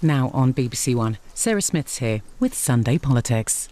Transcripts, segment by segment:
Now on BBC One, Sarah Smith's here with Sunday Politics.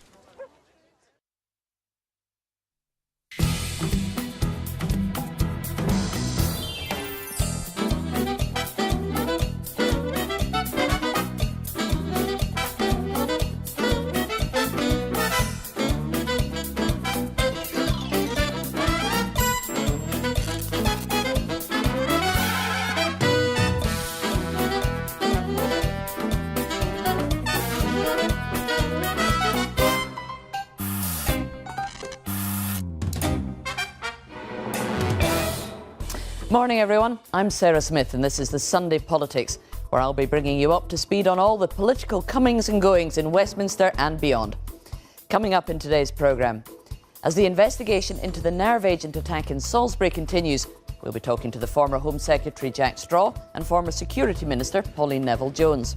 Morning everyone, I'm Sarah Smith and this is the Sunday Politics, where I'll be bringing you up to speed on all the political comings and goings in Westminster and beyond. Coming up in today's programme, as the investigation into the nerve agent attack in Salisbury continues, we'll be talking to the former Home Secretary Jack Straw and former Security Minister Pauline Neville-Jones.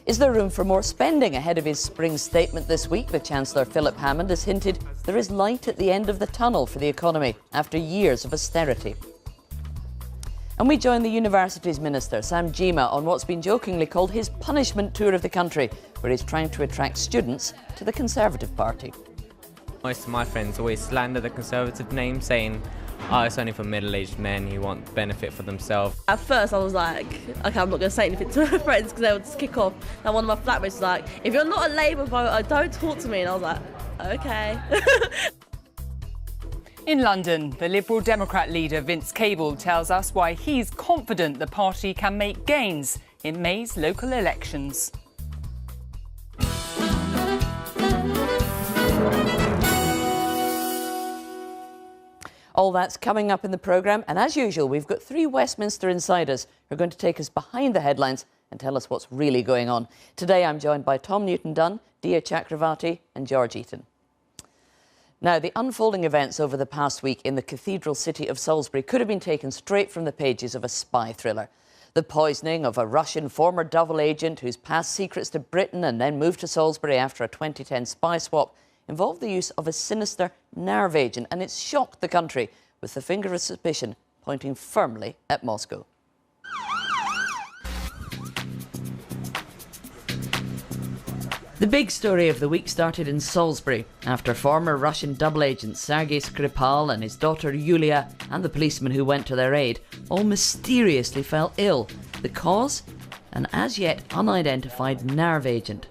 Is there room for more spending ahead of his spring statement this week? The Chancellor Philip Hammond has hinted there is light at the end of the tunnel for the economy after years of austerity. And we join the Universities Minister, Sam Gyimah, on what's been jokingly called his punishment tour of the country, where he's trying to attract students to the Conservative Party. Most of my friends always slander the Conservative name, saying, oh, it's only for middle-aged men who want benefit for themselves. At first I was like, okay, I'm not going to say anything to my friends because they would just kick off. And one of my flatmates was like, if you're not a Labour voter, don't talk to me. And I was like, okay. In London, the Liberal Democrat leader Vince Cable tells us why he's confident the party can make gains in May's local elections. All that's coming up in the programme, and as usual, we've got three Westminster insiders who are going to take us behind the headlines and tell us what's really going on. Today I'm joined by Tom Newton-Dunn, Dia Chakravarty and George Eaton. Now, the unfolding events over the past week in the cathedral city of Salisbury could have been taken straight from the pages of a spy thriller. The poisoning of a Russian former double agent who's passed secrets to Britain and then moved to Salisbury after a 2010 spy swap involved the use of a sinister nerve agent, and it's shocked the country, with the finger of suspicion pointing firmly at Moscow. The big story of the week started in Salisbury after former Russian double agent Sergei Skripal and his daughter Yulia and the policeman who went to their aid all mysteriously fell ill. The cause? An as yet unidentified nerve agent.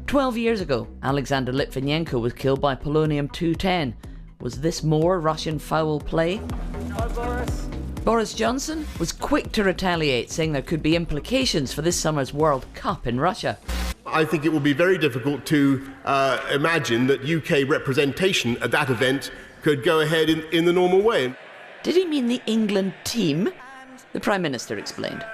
12 years ago, Alexander Litvinenko was killed by polonium-210. Was this more Russian foul play? Hi, Boris. Boris Johnson was quick to retaliate, saying there could be implications for this summer's World Cup in Russia. I think it will be very difficult to imagine that UK representation at that event could go ahead in the normal way. Did he mean the England team? The Prime Minister explained.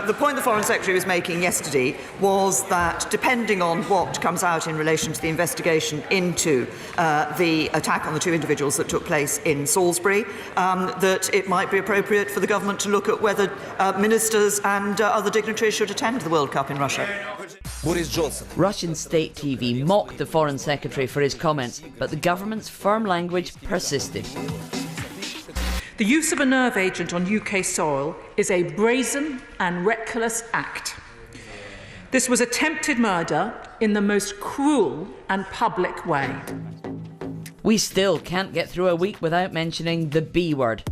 The point the Foreign Secretary was making yesterday was that depending on what comes out in relation to the investigation into the attack on the two individuals that took place in Salisbury, that it might be appropriate for the government to look at whether ministers and other dignitaries should attend the World Cup in Russia. Boris Johnson. Russian state TV mocked the Foreign Secretary for his comments, but the government's firm language persisted. The use of a nerve agent on UK soil is a brazen and reckless act. This was attempted murder in the most cruel and public way. We still can't get through a week without mentioning the B word,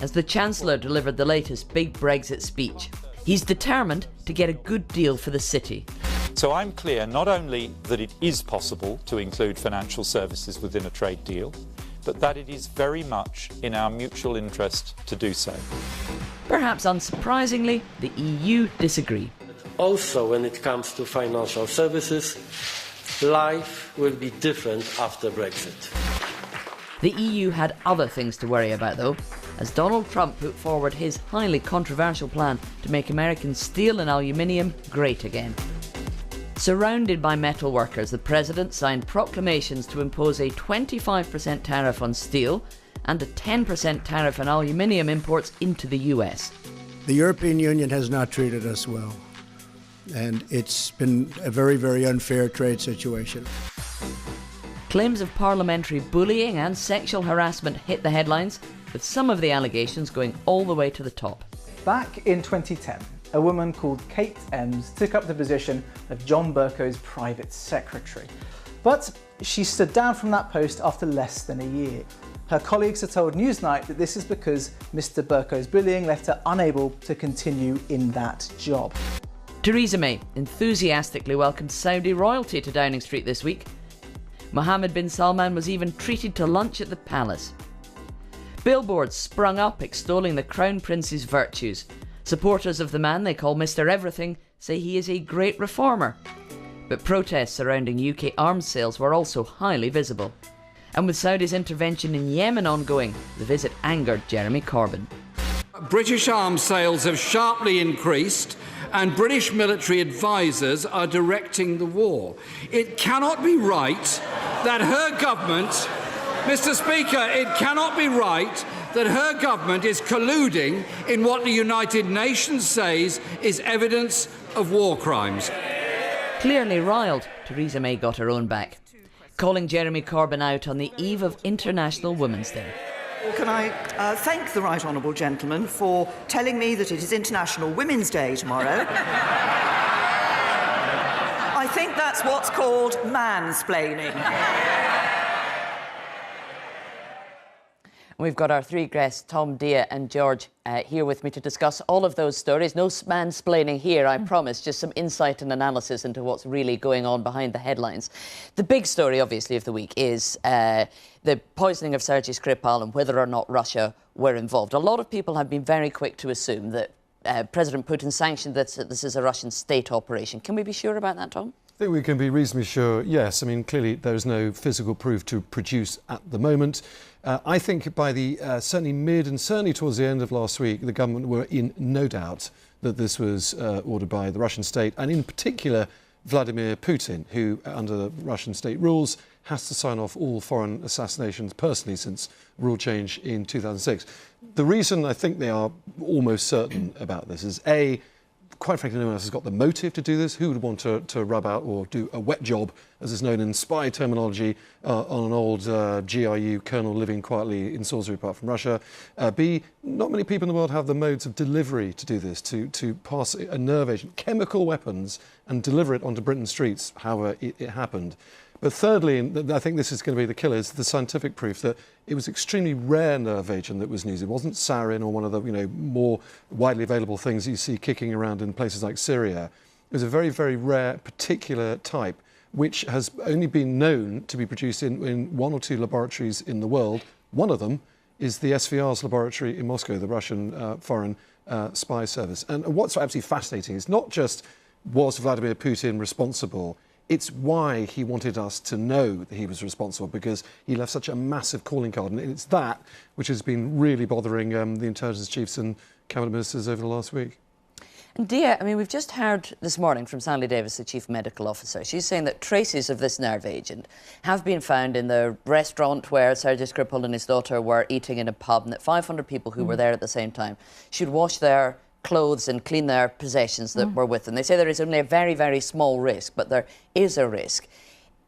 as the Chancellor delivered the latest big Brexit speech. He's determined to get a good deal for the city. So I'm clear not only that it is possible to include financial services within a trade deal, but that it is very much in our mutual interest to do so. Perhaps unsurprisingly, the EU disagree. Also, when it comes to financial services, life will be different after Brexit. The EU had other things to worry about, though, as Donald Trump put forward his highly controversial plan to make American steel and aluminium great again. Surrounded by metal workers, the President signed proclamations to impose a 25% tariff on steel and a 10% tariff on aluminium imports into the US. The European Union has not treated us well, and it's been a very, very unfair trade situation. Claims of parliamentary bullying and sexual harassment hit the headlines, with some of the allegations going all the way to the top. Back in 2010, a woman called Kate Ems took up the position of John Bercow's private secretary. But she stood down from that post after less than a year. Her colleagues have told Newsnight that this is because Mr. Bercow's bullying left her unable to continue in that job. Theresa May enthusiastically welcomed Saudi royalty to Downing Street this week. Mohammed bin Salman was even treated to lunch at the palace. Billboards sprung up extolling the Crown Prince's virtues. Supporters of the man they call Mr. Everything say he is a great reformer. But protests surrounding UK arms sales were also highly visible. And with Saudi's intervention in Yemen ongoing, the visit angered Jeremy Corbyn. British arms sales have sharply increased and British military advisers are directing the war. It cannot be right that her government, Mr. Speaker, it cannot be right that her government is colluding in what the United Nations says is evidence of war crimes. Clearly riled, Theresa May got her own back, calling Jeremy Corbyn out on the eve of International Women's Day. Can I thank the right honourable gentleman for telling me that it is International Women's Day tomorrow? I think that's what's called mansplaining. We've got our three guests, Tom, Dia and George, here with me to discuss all of those stories. No mansplaining here, I promise, just some insight and analysis into what's really going on behind the headlines. The big story, obviously, of the week is the poisoning of Sergei Skripal and whether or not Russia were involved. A lot of people have been very quick to assume that President Putin sanctioned that this is a Russian state operation. Can we be sure about that, Tom? I think we can be reasonably sure, yes. I mean, clearly there is no physical proof to produce at the moment. I think by the certainly mid and certainly towards the end of last week, the government were in no doubt that this was ordered by the Russian state, and in particular Vladimir Putin, who under the Russian state rules has to sign off all foreign assassinations personally since rule change in 2006. The reason I think they are almost certain about this is A, quite frankly, no one else has got the motive to do this. Who would want to rub out or do a wet job, as is known in spy terminology, on an old GRU colonel living quietly in Salisbury apart from Russia? B, not many people in the world have the modes of delivery to do this, to pass a nerve agent, chemical weapons, and deliver it onto Britain's streets, however it happened. But thirdly, and I think this is going to be the killer, is the scientific proof that it was extremely rare nerve agent that was used. It wasn't sarin or one of the more widely available things you see kicking around in places like Syria. It was a very, very rare particular type, which has only been known to be produced in one or two laboratories in the world. One of them is the SVR's laboratory in Moscow, the Russian foreign spy service. And what's absolutely fascinating is not just was Vladimir Putin responsible, it's why he wanted us to know that he was responsible, because he left such a massive calling card. And it's that which has been really bothering the intelligence chiefs and cabinet ministers over the last week. And Dia, I mean, we've just heard this morning from Sally Davis, the Chief Medical Officer. She's saying that traces of this nerve agent have been found in the restaurant where Sergei Skripal and his daughter were eating in a pub, and that 500 people who were there at the same time should wash their clothes and clean their possessions that were with them. They say there is only a very, very small risk, but there is a risk.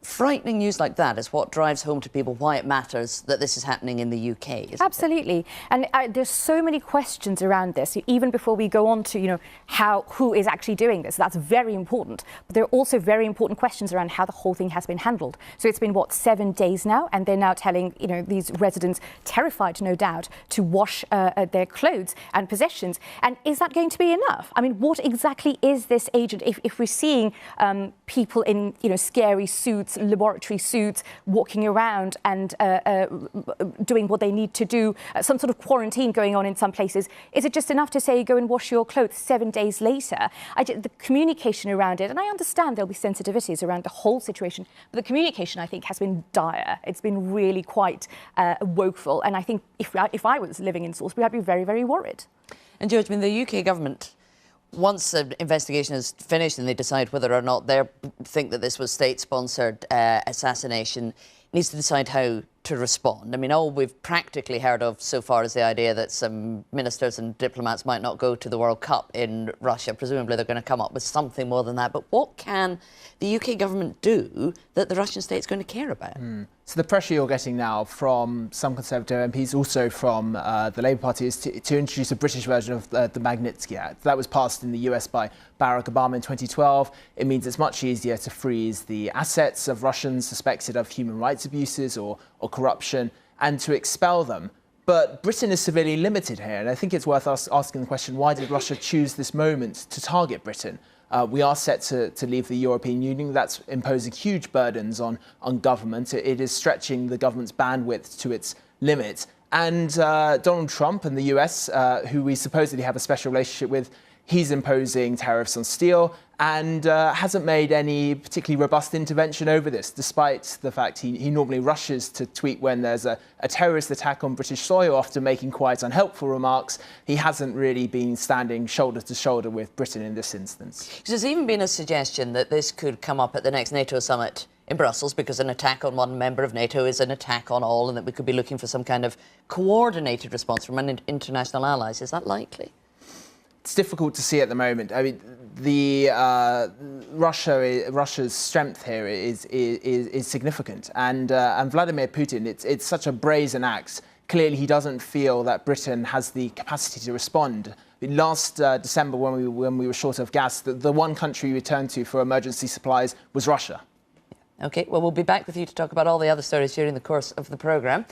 Frightening news like that is what drives home to people why it matters that this is happening in the UK. Absolutely. And there's so many questions around this, even before we go on to, who is actually doing this. That's very important. But there are also very important questions around how the whole thing has been handled. So it's been, 7 days now? And they're now telling, these residents, terrified, no doubt, to wash their clothes and possessions. And is that going to be enough? I mean, what exactly is this agent? If we're seeing people in, scary suits, laboratory suits, walking around and doing what they need to do, some sort of quarantine going on in some places. Is it just enough to say, go and wash your clothes 7 days later? The communication around it, and I understand there'll be sensitivities around the whole situation, but the communication, I think, has been dire. It's been really quite woeful, and I think if I was living in Salisbury, I'd be very, very worried. And George, I mean, the UK government, once an investigation is finished and they decide whether or not they think that this was state-sponsored assassination, needs to decide how to respond. I mean, all we've practically heard of so far is the idea that some ministers and diplomats might not go to the World Cup in Russia. Presumably they're going to come up with something more than that. But what can the UK government do that the Russian state's going to care about? So the pressure you're getting now from some Conservative MPs, also from the Labour Party, is to introduce a British version of the Magnitsky Act. That was passed in the US by Barack Obama in 2012. It means it's much easier to freeze the assets of Russians suspected of human rights abuses or corruption and to expel them. But Britain is severely limited here, and I think it's worth us asking the question, why did Russia choose this moment to target Britain? We are set to leave the European Union. That's imposing huge burdens on government. It is stretching the government's bandwidth to its limit. And Donald Trump and the US, who we supposedly have a special relationship with, he's imposing tariffs on steel and hasn't made any particularly robust intervention over this, despite the fact he normally rushes to tweet when there's a terrorist attack on British soil after making quite unhelpful remarks. He hasn't really been standing shoulder to shoulder with Britain in this instance. There's even been a suggestion that this could come up at the next NATO summit in Brussels, because an attack on one member of NATO is an attack on all, and that we could be looking for some kind of coordinated response from international allies. Is that likely? It's difficult to see at the moment. I mean, Russia's strength here is significant, and Vladimir Putin, it's such a brazen act. Clearly, he doesn't feel that Britain has the capacity to respond. Last December, when we were short of gas, the one country we turned to for emergency supplies was Russia. OK, well, we'll be back with you to talk about all the other stories during the course of the programme.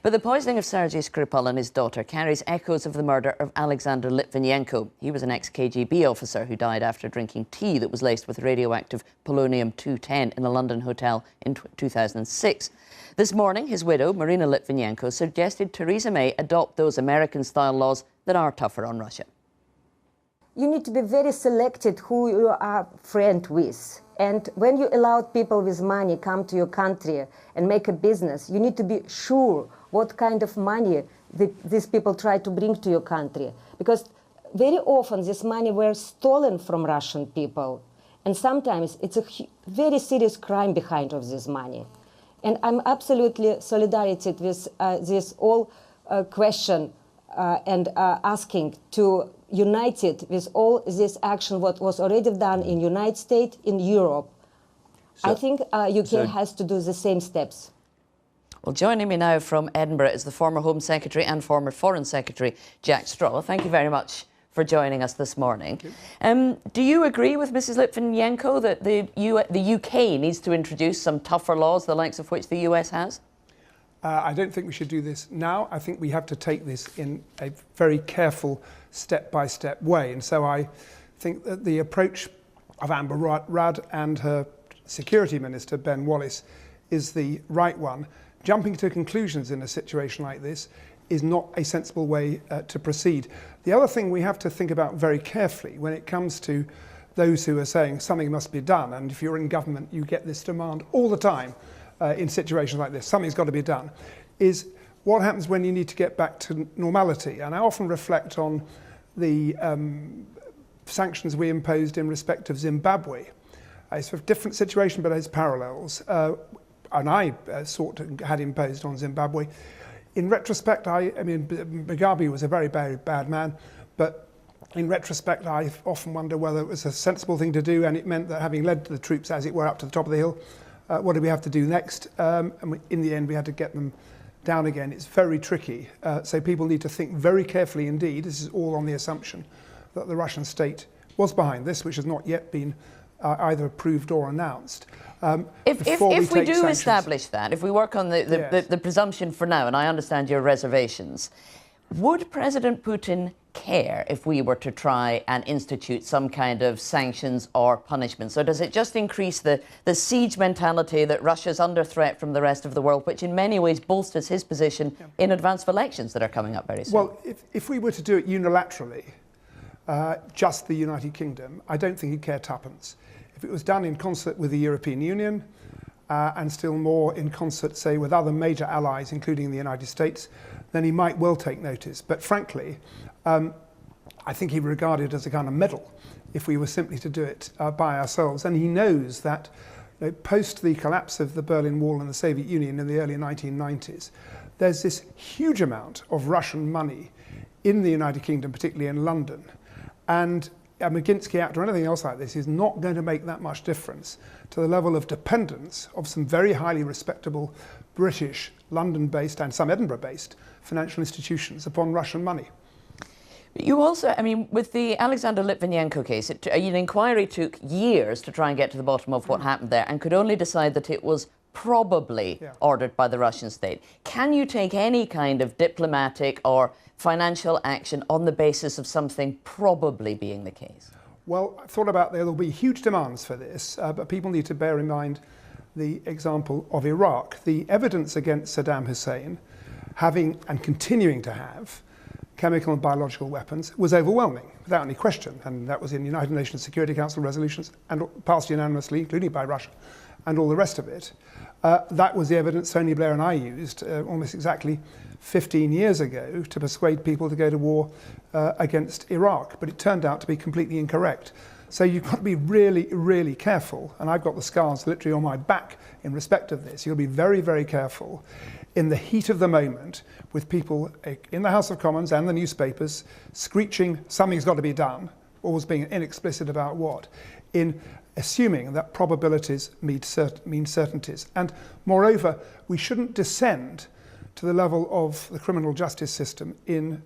But the poisoning of Sergei Skripal and his daughter carries echoes of the murder of Alexander Litvinenko. He was an ex-KGB officer who died after drinking tea that was laced with radioactive polonium-210 in a London hotel in 2006. This morning, his widow, Marina Litvinenko, suggested Theresa May adopt those American-style laws that are tougher on Russia. You need to be very selected who you are friend with. And when you allow people with money come to your country and make a business, you need to be sure what kind of money these people try to bring to your country. Because very often this money were stolen from Russian people. And sometimes it's a very serious crime behind of this money. And I'm absolutely solidarity with this all question and asking to united with all this action what was already done in United States, in Europe. So, I think UK has to do the same steps. Well, joining me now from Edinburgh is the former Home Secretary and former Foreign Secretary, Jack Straw. Thank you very much for joining us this morning. Do you agree with Mrs Litvinenko that the UK needs to introduce some tougher laws, the likes of which the US has? I don't think we should do this now. I think we have to take this in a very careful, step-by-step way. And so I think that the approach of Amber Rudd and her Security Minister, Ben Wallace, is the right one. Jumping to conclusions in a situation like this is not a sensible way to proceed. The other thing we have to think about very carefully when it comes to those who are saying something must be done, and if you're in government, you get this demand all the time, in situations like this, something's got to be done, is what happens when you need to get back to normality. And I often reflect on the sanctions we imposed in respect of Zimbabwe. It's a different situation, but has parallels. And I had imposed on Zimbabwe. In retrospect, I mean, Mugabe was a very, very bad man, but in retrospect, I often wonder whether it was a sensible thing to do, and it meant that having led the troops, as it were, up to the top of the hill, what did we have to do next? And in the end, we had to get them down again. It's very tricky. So people need to think very carefully indeed. This is all on the assumption that the Russian state was behind this, which has not yet been either approved or announced. If we do establish that, if we work on the presumption for now, and I understand your reservations, would President Putin care if we were to try and institute some kind of sanctions or punishments? Or does it just increase the siege mentality that Russia's under threat from the rest of the world, which in many ways bolsters his position in advance of elections that are coming up very soon? Well, if we were to do it unilaterally, just the United Kingdom, I don't think he'd care tuppence. If it was done in concert with the European Union, and still more in concert, say, with other major allies, including the United States, then he might well take notice. But frankly, I think he regarded it as a kind of medal if we were simply to do it by ourselves. And he knows that post the collapse of the Berlin Wall and the Soviet Union in the early 1990s, there's this huge amount of Russian money in the United Kingdom, particularly in London. And a Magnitsky Act or anything else like this is not going to make that much difference to the level of dependence of some very highly respectable British, London-based and some Edinburgh-based financial institutions upon Russian money. You also, I mean, with the Alexander Litvinenko case, an inquiry took years to try and get to the bottom of what happened there and could only decide that it was probably ordered by the Russian state. Can you take any kind of diplomatic or financial action on the basis of something probably being the case? Well, I've thought about there will be huge demands for this, but people need to bear in mind the example of Iraq. The evidence against Saddam Hussein having and continuing to have chemical and biological weapons was overwhelming, without any question, and that was in United Nations Security Council resolutions and passed unanimously, including by Russia, and all the rest of it. That was the evidence Tony Blair and I used almost exactly 15 years ago to persuade people to go to war against Iraq, but it turned out to be completely incorrect. So you've got to be really, really careful, and I've got the scars literally on my back in respect of this. You'll be very, very careful in the heat of the moment with people in the House of Commons and the newspapers screeching something's got to be done, always being inexplicit about what, in assuming that probabilities mean certainties. And moreover, we shouldn't descend to the level of the criminal justice system in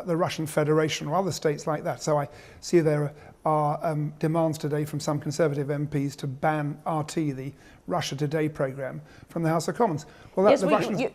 the Russian Federation or other states like that. So I see there are demands today from some Conservative MPs to ban RT, the Russia Today programme, from the House of Commons. Well, yes,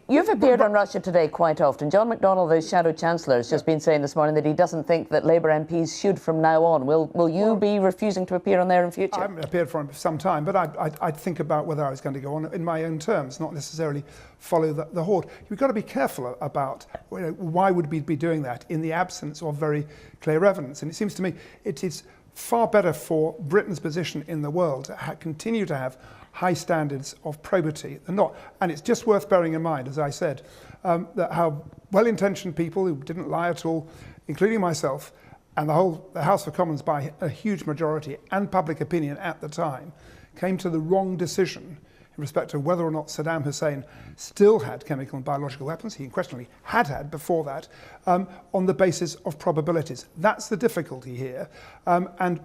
you've appeared on Russia Today quite often. John McDonnell, the Shadow Chancellor, has just been saying this morning that he doesn't think that Labour MPs should from now on. Will you be refusing to appear on there in future? I haven't appeared for him for some time, but I'd think about whether I was going to go on in my own terms, not necessarily follow the horde. You've got to be careful about why would we be doing that in the absence of very clear evidence. And it seems to me it is far better for Britain's position in the world to continue to have high standards of probity than not. And it's just worth bearing in mind, as I said, that how well-intentioned people who didn't lie at all, including myself, and the House of Commons by a huge majority and public opinion at the time, came to the wrong decision in respect to whether or not Saddam Hussein still had chemical and biological weapons. He unquestionably had before that, on the basis of probabilities. That's the difficulty here. And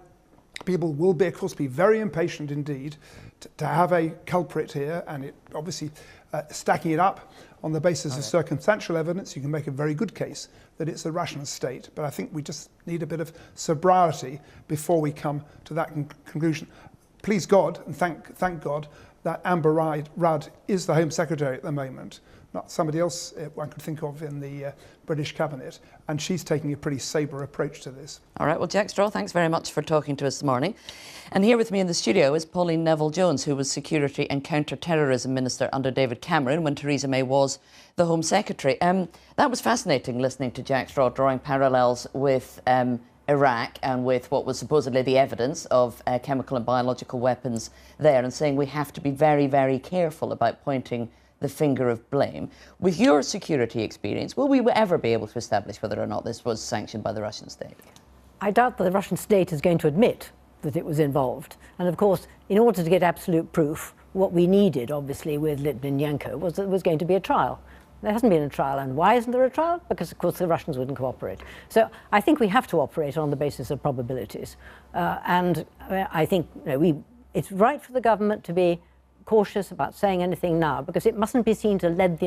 people will be, of course, be very impatient indeed to have a culprit here, and it obviously stacking it up on the basis of circumstantial evidence, you can make a very good case that it's the Russian state. But I think we just need a bit of sobriety before we come to that conclusion. Please God, and thank God, that Amber Rudd is the Home Secretary at the moment, not somebody else one could think of in the British Cabinet, and she's taking a pretty sober approach to this. All right, well, Jack Straw, thanks very much for talking to us this morning. And here with me in the studio is Pauline Neville-Jones, who was Security and Counter-Terrorism Minister under David Cameron when Theresa May was the Home Secretary. That was fascinating, listening to Jack Straw drawing parallels with Iraq and with what was supposedly the evidence of chemical and biological weapons there, and saying we have to be very, very careful about pointing the finger of blame. With your security experience, will we ever be able to establish whether or not this was sanctioned by the Russian state? I doubt that the Russian state is going to admit that it was involved. And of course, in order to get absolute proof, what we needed, obviously, with Litvinenko was that there was going to be a trial. There hasn't been a trial. And why isn't there a trial? Because, of course, the Russians wouldn't cooperate. So I think we have to operate on the basis of probabilities. And I think it's right for the government to be cautious about saying anything now, because it mustn't be seen to lead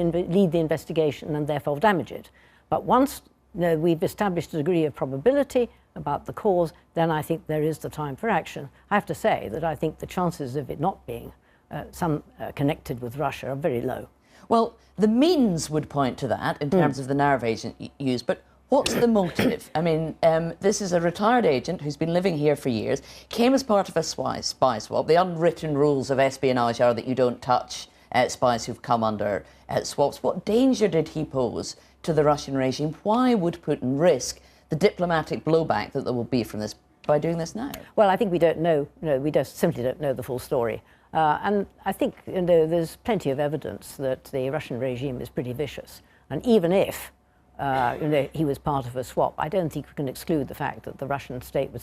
the investigation and therefore damage it. But once we've established a degree of probability about the cause, then I think there is the time for action. I have to say that I think the chances of it not being connected with Russia are very low. Well, the means would point to that in terms of the nerve agent used, but what's the motive? I mean, this is a retired agent who's been living here for years, came as part of a spy swap. The unwritten rules of espionage are that you don't touch spies who've come under swaps. What danger did he pose to the Russian regime? Why would Putin risk the diplomatic blowback that there will be from this by doing this now? Well, I think we don't know. We simply don't know the full story. And I think there's plenty of evidence that the Russian regime is pretty vicious. And even if he was part of a swap, I don't think we can exclude the fact that the Russian state would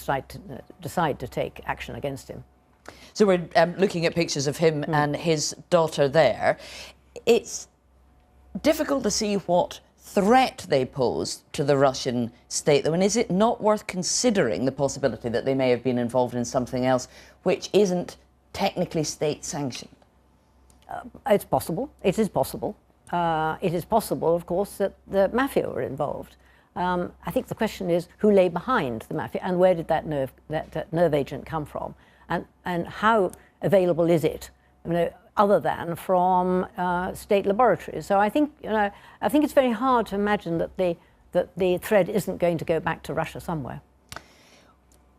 decide to take action against him. So we're looking at pictures of him and his daughter there. It's difficult to see what threat they pose to the Russian state, though, and is it not worth considering the possibility that they may have been involved in something else which isn't technically state-sanctioned? It's possible. It is possible. It is possible, of course, that the mafia were involved. I think the question is who lay behind the mafia and where did that nerve agent come from, and how available is it, other than from state laboratories. So I think it's very hard to imagine that the thread isn't going to go back to Russia somewhere.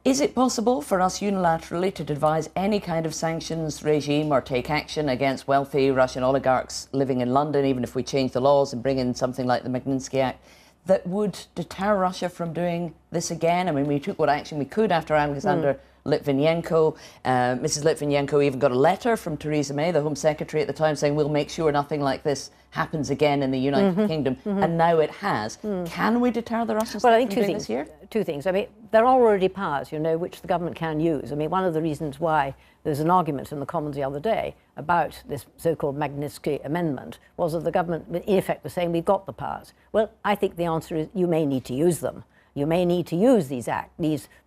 Is it possible for us unilaterally to devise any kind of sanctions regime or take action against wealthy Russian oligarchs living in London, even if we change the laws and bring in something like the Magnitsky Act, that would deter Russia from doing this again? I mean, we took what action we could after Alexander Litvinenko. Mrs. Litvinenko even got a letter from Theresa May, the Home Secretary at the time, saying we'll make sure nothing like this happens again in the United Kingdom, and now it has. Can we deter the Russians I think from doing this here? Two things. I mean, there are already powers, which the government can use. I mean, one of the reasons why there's an argument in the Commons the other day about this so-called Magnitsky Amendment was that the government, in effect, was saying we've got the powers. Well, I think the answer is you may need to use them. You may need to use these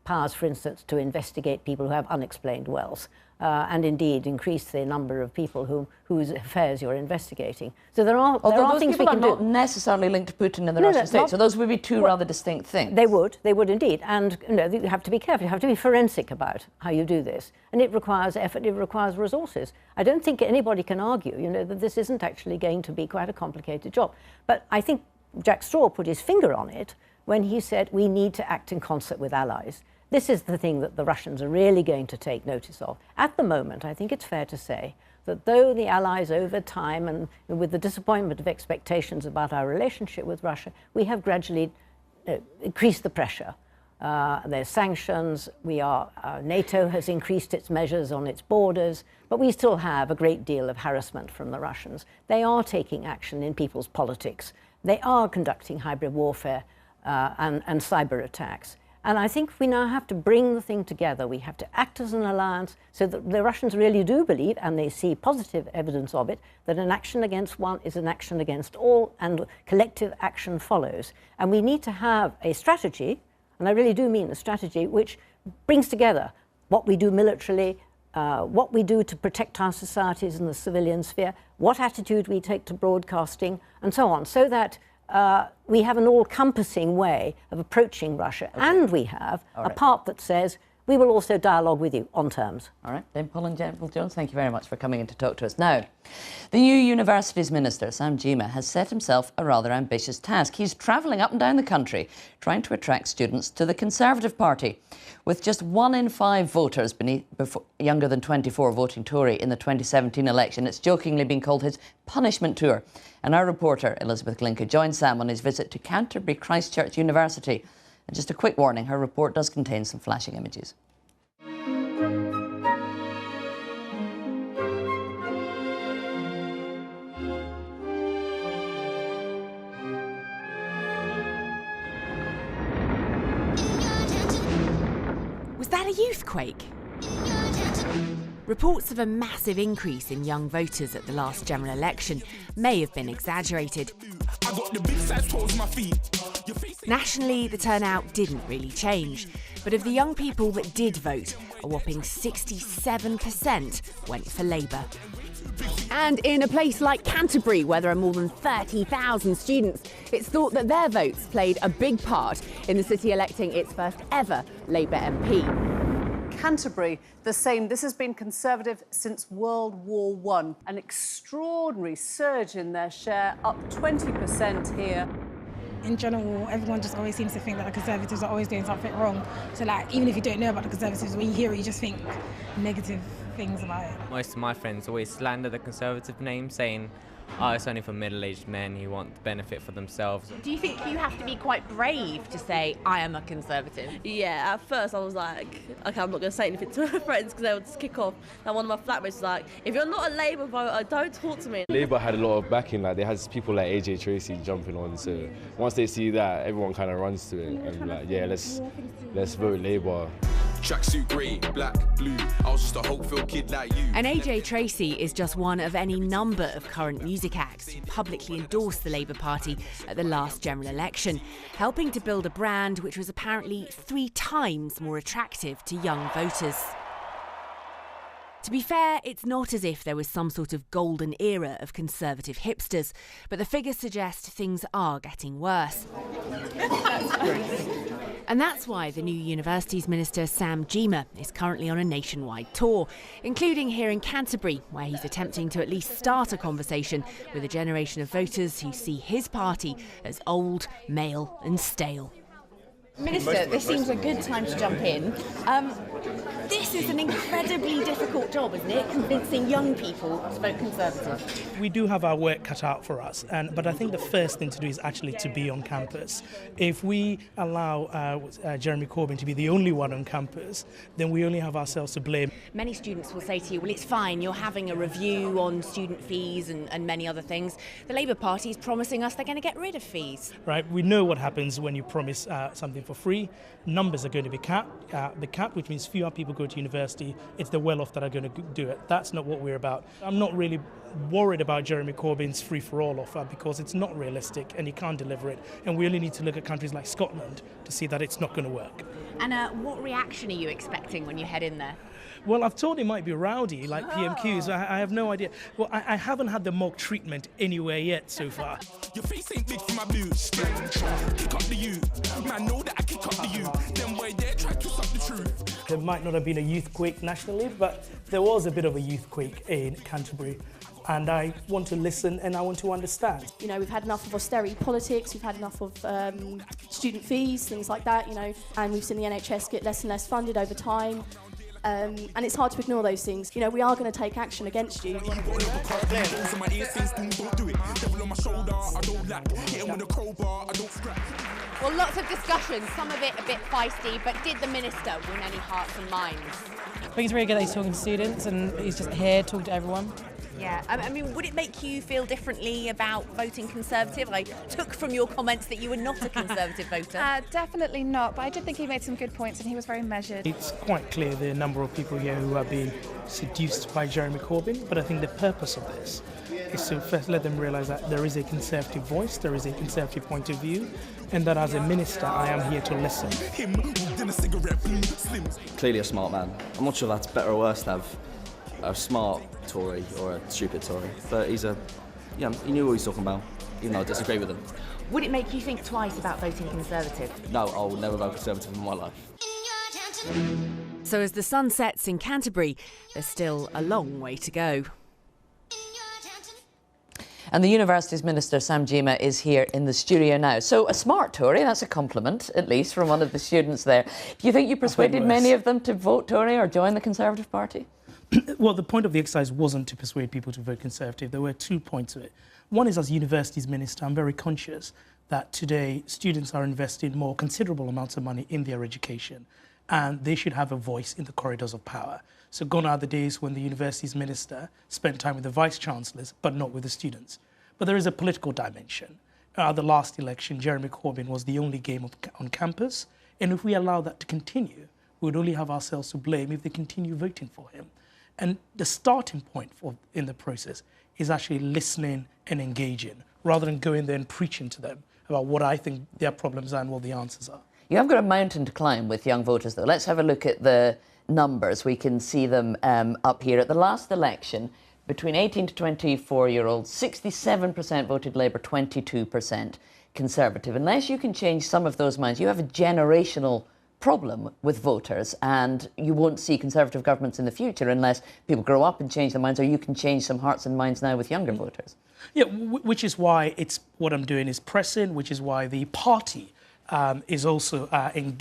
powers, for instance, to investigate people who have unexplained wealth, and indeed increase the number of people whose affairs you're investigating. So there are things we can do. Although those people are not necessarily linked to Putin and the Russian state, so those would be two rather distinct things. They would indeed, and you have to be careful. You have to be forensic about how you do this, and it requires effort. It requires resources. I don't think anybody can argue, that this isn't actually going to be quite a complicated job. But I think Jack Straw put his finger on it when he said we need to act in concert with allies. This is the thing that the Russians are really going to take notice of. At the moment, I think it's fair to say that though the allies over time and with the disappointment of expectations about our relationship with Russia, we have gradually increased the pressure. There's sanctions, NATO has increased its measures on its borders, but we still have a great deal of harassment from the Russians. They are taking action in people's politics. They are conducting hybrid warfare and cyber attacks. And I think we now have to bring the thing together. We have to act as an alliance so that the Russians really do believe, and they see positive evidence of it, that an action against one is an action against all, and collective action follows. And we need to have a strategy, and I really do mean a strategy, which brings together what we do militarily, what we do to protect our societies in the civilian sphere, what attitude we take to broadcasting, and so on, so that we have an all-compassing way of approaching Russia, and we have a part that says we will also dialogue with you on terms. All right, Dame Pauline Janville-Jones, thank you very much for coming in to talk to us. Now, the new Universities Minister, Sam Gyimah, has set himself a rather ambitious task. He's travelling up and down the country trying to attract students to the Conservative Party. With just 1 in 5 voters younger than 24 voting Tory in the 2017 election, it's jokingly been called his punishment tour. And our reporter, Elizabeth Glinka, joined Sam on his visit to Canterbury Christ Church University. And just a quick warning, her report does contain some flashing images. Was that a youthquake? Reports of a massive increase in young voters at the last general election may have been exaggerated. Nationally, the turnout didn't really change, but of the young people that did vote, a whopping 67% went for Labour. And in a place like Canterbury, where there are more than 30,000 students, it's thought that their votes played a big part in the city electing its first ever Labour MP. Canterbury, the same. This has been Conservative since World War I. An extraordinary surge in their share, up 20% here. In general, everyone just always seems to think that the Conservatives are always doing something wrong. So, even if you don't know about the Conservatives, when you hear it, you just think negative things about it. Most of my friends always slander the Conservative name, saying, oh, it's only for middle-aged men who want the benefit for themselves. Do you think you have to be quite brave to say, I am a Conservative? Yeah, at first I was like, okay, I'm not going to say anything to my friends because they would just kick off. And one of my flatmates was like, if you're not a Labour voter, don't talk to me. Labour had a lot of backing, they had people like AJ Tracey jumping on, so once they see that, everyone kind of runs to it and be like, yeah, let's vote Labour. Tracksuit grey, black, blue, I was just a hope-filled kid like you. And AJ Tracey is just one of any number of current music acts who publicly endorsed the Labour Party at the last general election, helping to build a brand which was apparently 3 times more attractive to young voters. To be fair, it's not as if there was some sort of golden era of Conservative hipsters, but the figures suggest things are getting worse. And that's why the new Universities Minister Sam Gyimah is currently on a nationwide tour, including here in Canterbury, where he's attempting to at least start a conversation with a generation of voters who see his party as old, male and stale. Minister, this seems a good time to jump in. This is an incredibly difficult job, isn't it? Convincing young people to vote Conservative. We do have our work cut out for us, but I think the first thing to do is actually to be on campus. If we allow Jeremy Corbyn to be the only one on campus, then we only have ourselves to blame. Many students will say to you, well, it's fine, you're having a review on student fees and many other things. The Labour Party is promising us they're going to get rid of fees. Right, we know what happens when you promise something for free. Numbers are going to be capped, which means fewer people go to university. It's the well-off that are going to do it. That's not what we're about. I'm not really worried about Jeremy Corbyn's free-for-all offer because it's not realistic and he can't deliver it. And we only need to look at countries like Scotland to see that it's not going to work. And what reaction are you expecting when you head in there? Well, I've thought it might be rowdy, like PMQs. I have no idea. Well, I haven't had the mock treatment anywhere yet so far. Your face ain't big for my boots. Kick up the youth. Man, know that I kick up the youth. Them boy there try to suck the truth. There might not have been a youth quake nationally, but there was a bit of a youth quake in Canterbury. And I want to listen and I want to understand. You know, we've had enough of austerity politics, we've had enough of student fees, things like that, you know, and we've seen the NHS get less and less funded over time. And it's hard to ignore those things. You know, we are going to take action against you. Well, lots of discussion, some of it a bit feisty, but did the Minister win any hearts and minds? I think it's really good that he's talking to students and he's just here talking to everyone. Yeah, I mean, would it make you feel differently about voting Conservative? I took from your comments that you were not a Conservative voter. Definitely not, but I did think he made some good points and he was very measured. It's quite clear the number of people here who are being seduced by Jeremy Corbyn, but I think the purpose of this is to first let them realise that there is a Conservative voice, there is a Conservative point of view, and that as a minister I am here to listen. Clearly a smart man. I'm not sure that's better or worse to have a smart Tory or a stupid Tory, but he knew what he's talking about, even though I disagree with him. Would it make you think twice about voting Conservative? No, I will never vote Conservative in my life. So as the sun sets in Canterbury, there's still a long way to go. And the Universities Minister, Sam Gyimah, is here in the studio now. So a smart Tory, that's a compliment, at least, from one of the students there. Do you think you persuaded many of them to vote Tory or join the Conservative Party? Well, the point of the exercise wasn't to persuade people to vote Conservative. There were 2 points to it. One is, as Universities Minister, I'm very conscious that today students are investing more considerable amounts of money in their education, and they should have a voice in the corridors of power. So gone are the days when the Universities Minister spent time with the Vice-Chancellors, but not with the students. But there is a political dimension. The last election, Jeremy Corbyn was the only game on campus, and if we allow that to continue, we would only have ourselves to blame if they continue voting for him. And the starting point in the process is actually listening and engaging, rather than going there and preaching to them about what I think their problems are and what the answers are. You have got a mountain to climb with young voters, though. Let's have a look at the numbers. We can see them up here. At the last election, between 18 to 24-year-olds, 67% voted Labour, 22% Conservative. Unless you can change some of those minds, you have a generational problem with voters, and you won't see Conservative governments in the future unless people grow up and change their minds, or you can change some hearts and minds now with younger voters. Yeah, which is why what I'm doing is pressing, which is why the party is also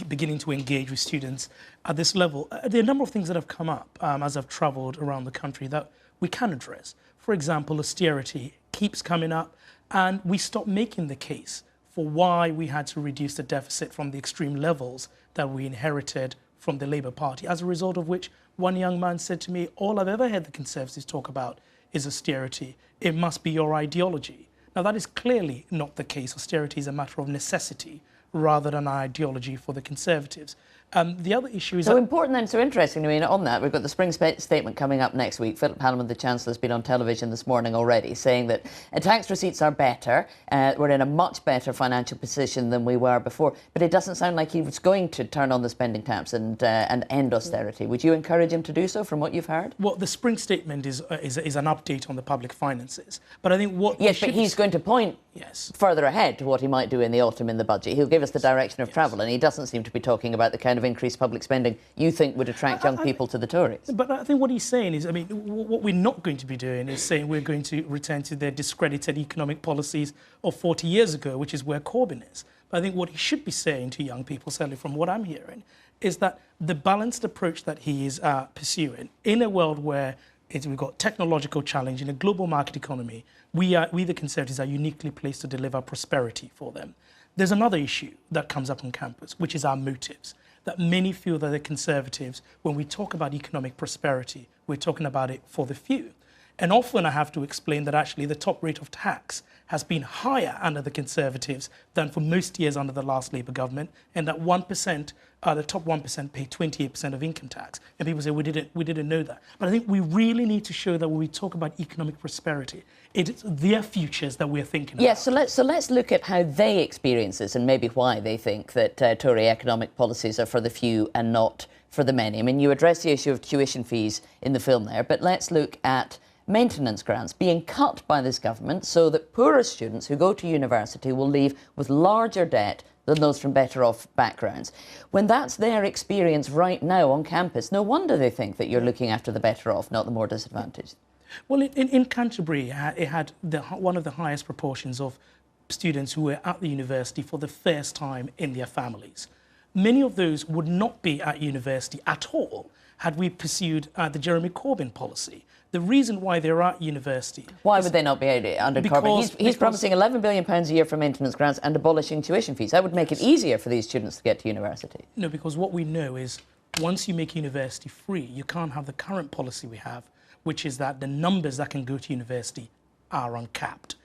beginning to engage with students at this level. There are a number of things that have come up as I've travelled around the country that we can address. For example, austerity keeps coming up, and we stopped making the case for why we had to reduce the deficit from the extreme levels that we inherited from the Labour Party, as a result of which one young man said to me, all I've ever heard the Conservatives talk about is austerity. It must be your ideology. Now, that is clearly not the case. Austerity is a matter of necessity rather than an ideology for the Conservatives. The other issue is... So important then, so interesting. I mean, on that, we've got the spring statement coming up next week. Philip Hammond, the Chancellor, has been on television this morning already saying that tax receipts are better. We're in a much better financial position than we were before. But it doesn't sound like he was going to turn on the spending taps and end austerity. Would you encourage him to do so from what you've heard? Well, the spring statement is an update on the public finances. But I think what... Yes, but he's going to point further ahead to what he might do in the autumn in the budget. He'll give us the direction of travel, and he doesn't seem to be talking about the kind of increased public spending you think would attract young people to the Tories. But I think what he's saying is, I mean, what we're not going to be doing is saying we're going to return to their discredited economic policies of 40 years ago, which is where Corbyn is. But I think what he should be saying to young people, certainly from what I'm hearing, is that the balanced approach that he is pursuing in a world where we've got technological challenge in a global market economy, we the Conservatives are uniquely placed to deliver prosperity for them. There's another issue that comes up on campus, which is our motives. That many feel that the Conservatives, when we talk about economic prosperity, we're talking about it for the few. And often I have to explain that actually the top rate of tax has been higher under the Conservatives than for most years under the last Labour government, and that 1%, the top 1% pay 28% of income tax. And people say, we didn't know that. But I think we really need to show that when we talk about economic prosperity, it's their futures that we're thinking about. Yes, so let's look at how they experience this and maybe why they think that Tory economic policies are for the few and not for the many. I mean, you address the issue of tuition fees in the film there, but let's look at maintenance grants being cut by this government so that poorer students who go to university will leave with larger debt than those from better off backgrounds. When that's their experience right now on campus, no wonder they think that you're looking after the better off, not the more disadvantaged. Well, in Canterbury, it had one of the highest proportions of students who were at the university for the first time in their families. Many of those would not be at university at all had we pursued the Jeremy Corbyn policy. The reason why they're at university... Why would they not be under Corbyn? He's promising £11 billion a year for maintenance grants and abolishing tuition fees. That would make it easier for these students to get to university. No, because what we know is once you make university free, you can't have the current policy we have, which is that the numbers that can go to university are uncapped.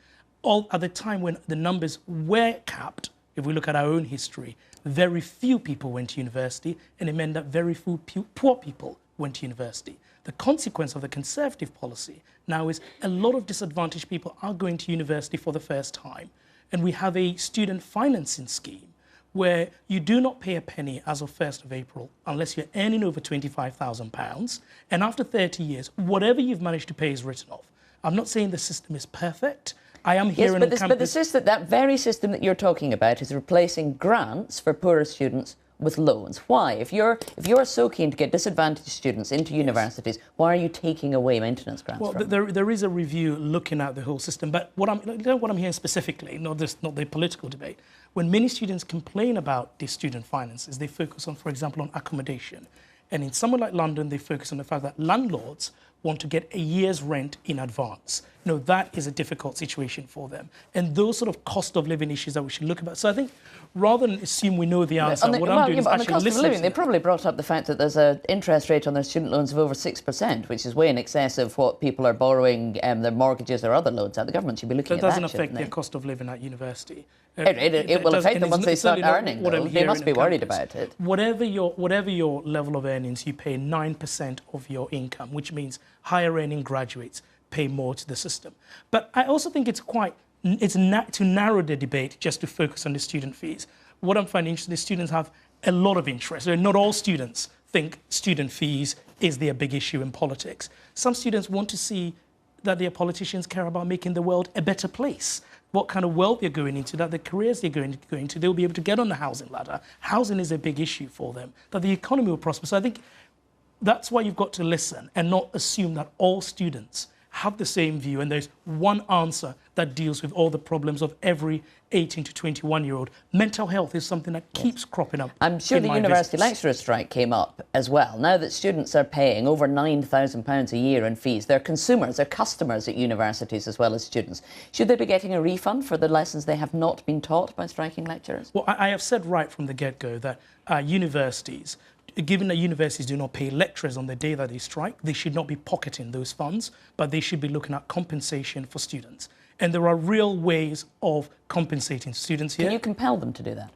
At the time when the numbers were capped, if we look at our own history, very few people went to university, and it meant that very few poor people went to university. The consequence of the Conservative policy now is a lot of disadvantaged people are going to university for the first time. And we have a student financing scheme where you do not pay a penny as of 1st of April unless you're earning over £25,000. And after 30 years, whatever you've managed to pay is written off. I'm not saying the system is perfect. I am hearing on campus... But the system, that very system that you're talking about is replacing grants for poorer students with loans. Why? If you're so keen to get disadvantaged students into universities, why are you taking away maintenance grants? Well, there is a review looking at the whole system, but what I'm hearing specifically, not the political debate, when many students complain about the student finances, they focus on, for example, on accommodation. And in somewhere like London, they focus on the fact that landlords want to get a year's rent in advance. You know, that is a difficult situation for them. And those sort of cost of living issues that we should look about. So I think rather than assume we know the answer, what I'm doing is actually on the cost of living, they probably brought up the fact that there's an interest rate on their student loans of over 6%, which is way in excess of what people are borrowing their mortgages or other loans at. The government should be looking at that. That doesn't affect their cost of living at university. It will affect them once they start earning, though. They must be worried about it. Whatever your level of earnings, you pay 9% of your income, which means higher earning graduates pay more to the system. But I also think it's to narrow the debate just to focus on the student fees. What I'm finding interesting is students have a lot of interest. Not all students think student fees is their big issue in politics. Some students want to see that their politicians care about making the world a better place. What kind of wealth they're going into, that the careers they're going to, they'll be able to get on the housing ladder. Housing is a big issue for them, that the economy will prosper. So I think that's why you've got to listen and not assume that all students have the same view and there's one answer that deals with all the problems of every 18 to 21-year-old. Mental health is something that keeps cropping up. I'm sure the university lecturer strike came up as well. Now that students are paying over £9,000 a year in fees, they're consumers, they're customers at universities as well as students. Should they be getting a refund for the lessons they have not been taught by striking lecturers? Well, I have said right from the get-go that universities, given that universities do not pay lecturers on the day that they strike, they should not be pocketing those funds, but they should be looking at compensation for students. And there are real ways of compensating students here. Can you compel them to do that?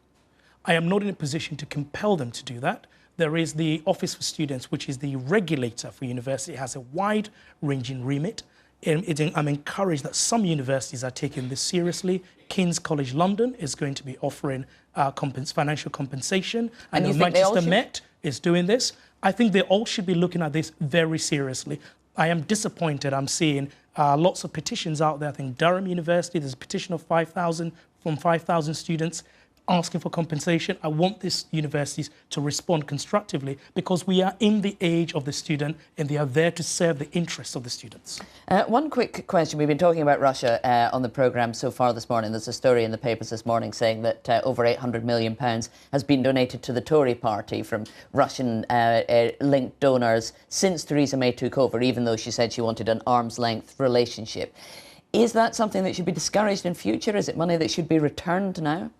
I am not in a position to compel them to do that. There is the Office for Students, which is the regulator for university. It has a wide-ranging remit. I'm encouraged that some universities are taking this seriously. King's College London is going to be offering financial compensation. And you think Manchester Met is doing this. I think they all should be looking at this very seriously. I am disappointed. I'm seeing lots of petitions out there. I think Durham University, there's a petition of 5,000 from 5,000 students asking for compensation. I want these universities to respond constructively because we are in the age of the student and they are there to serve the interests of the students. One quick question. We've been talking about Russia on the programme so far this morning. There's a story in the papers this morning saying that over £800 million has been donated to the Tory party from Russian-linked donors since Theresa May took over, even though she said she wanted an arm's-length relationship. Is that something that should be discouraged in future? Is it money that should be returned now?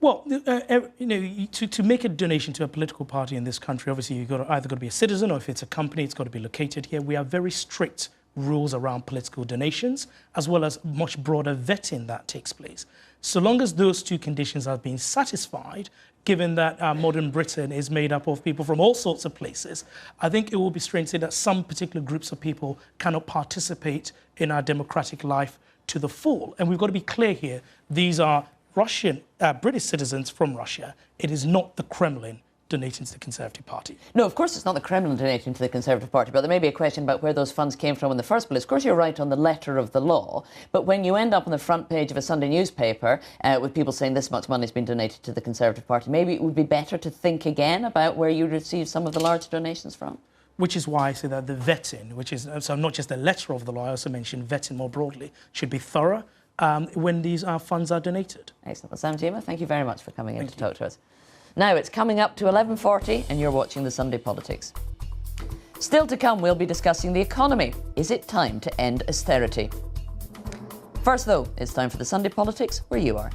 Well, to make a donation to a political party in this country, obviously you've either got to be a citizen or if it's a company, it's got to be located here. We have very strict rules around political donations, as well as much broader vetting that takes place. So long as those two conditions are being satisfied, given that modern Britain is made up of people from all sorts of places, I think it will be strange to say that some particular groups of people cannot participate in our democratic life to the full. And we've got to be clear here, these are British citizens from Russia. It is not the Kremlin donating to the Conservative Party. No, of course it's not the Kremlin donating to the Conservative Party, but there may be a question about where those funds came from in the first place. Of course you're right on the letter of the law, but when you end up on the front page of a Sunday newspaper with people saying this much money has been donated to the Conservative Party, maybe it would be better to think again about where you received some of the large donations from. Which is why I say that the vetting, which is so not just the letter of the law, I also mentioned vetting more broadly, should be thorough when these funds are donated. Excellent. Well, Sam Gyimah, thank you very much for coming in to talk to us. Now it's coming up to 11:40 and you're watching the Sunday Politics. Still to come, we'll be discussing the economy. Is it time to end austerity? First though, it's time for the Sunday Politics where you are.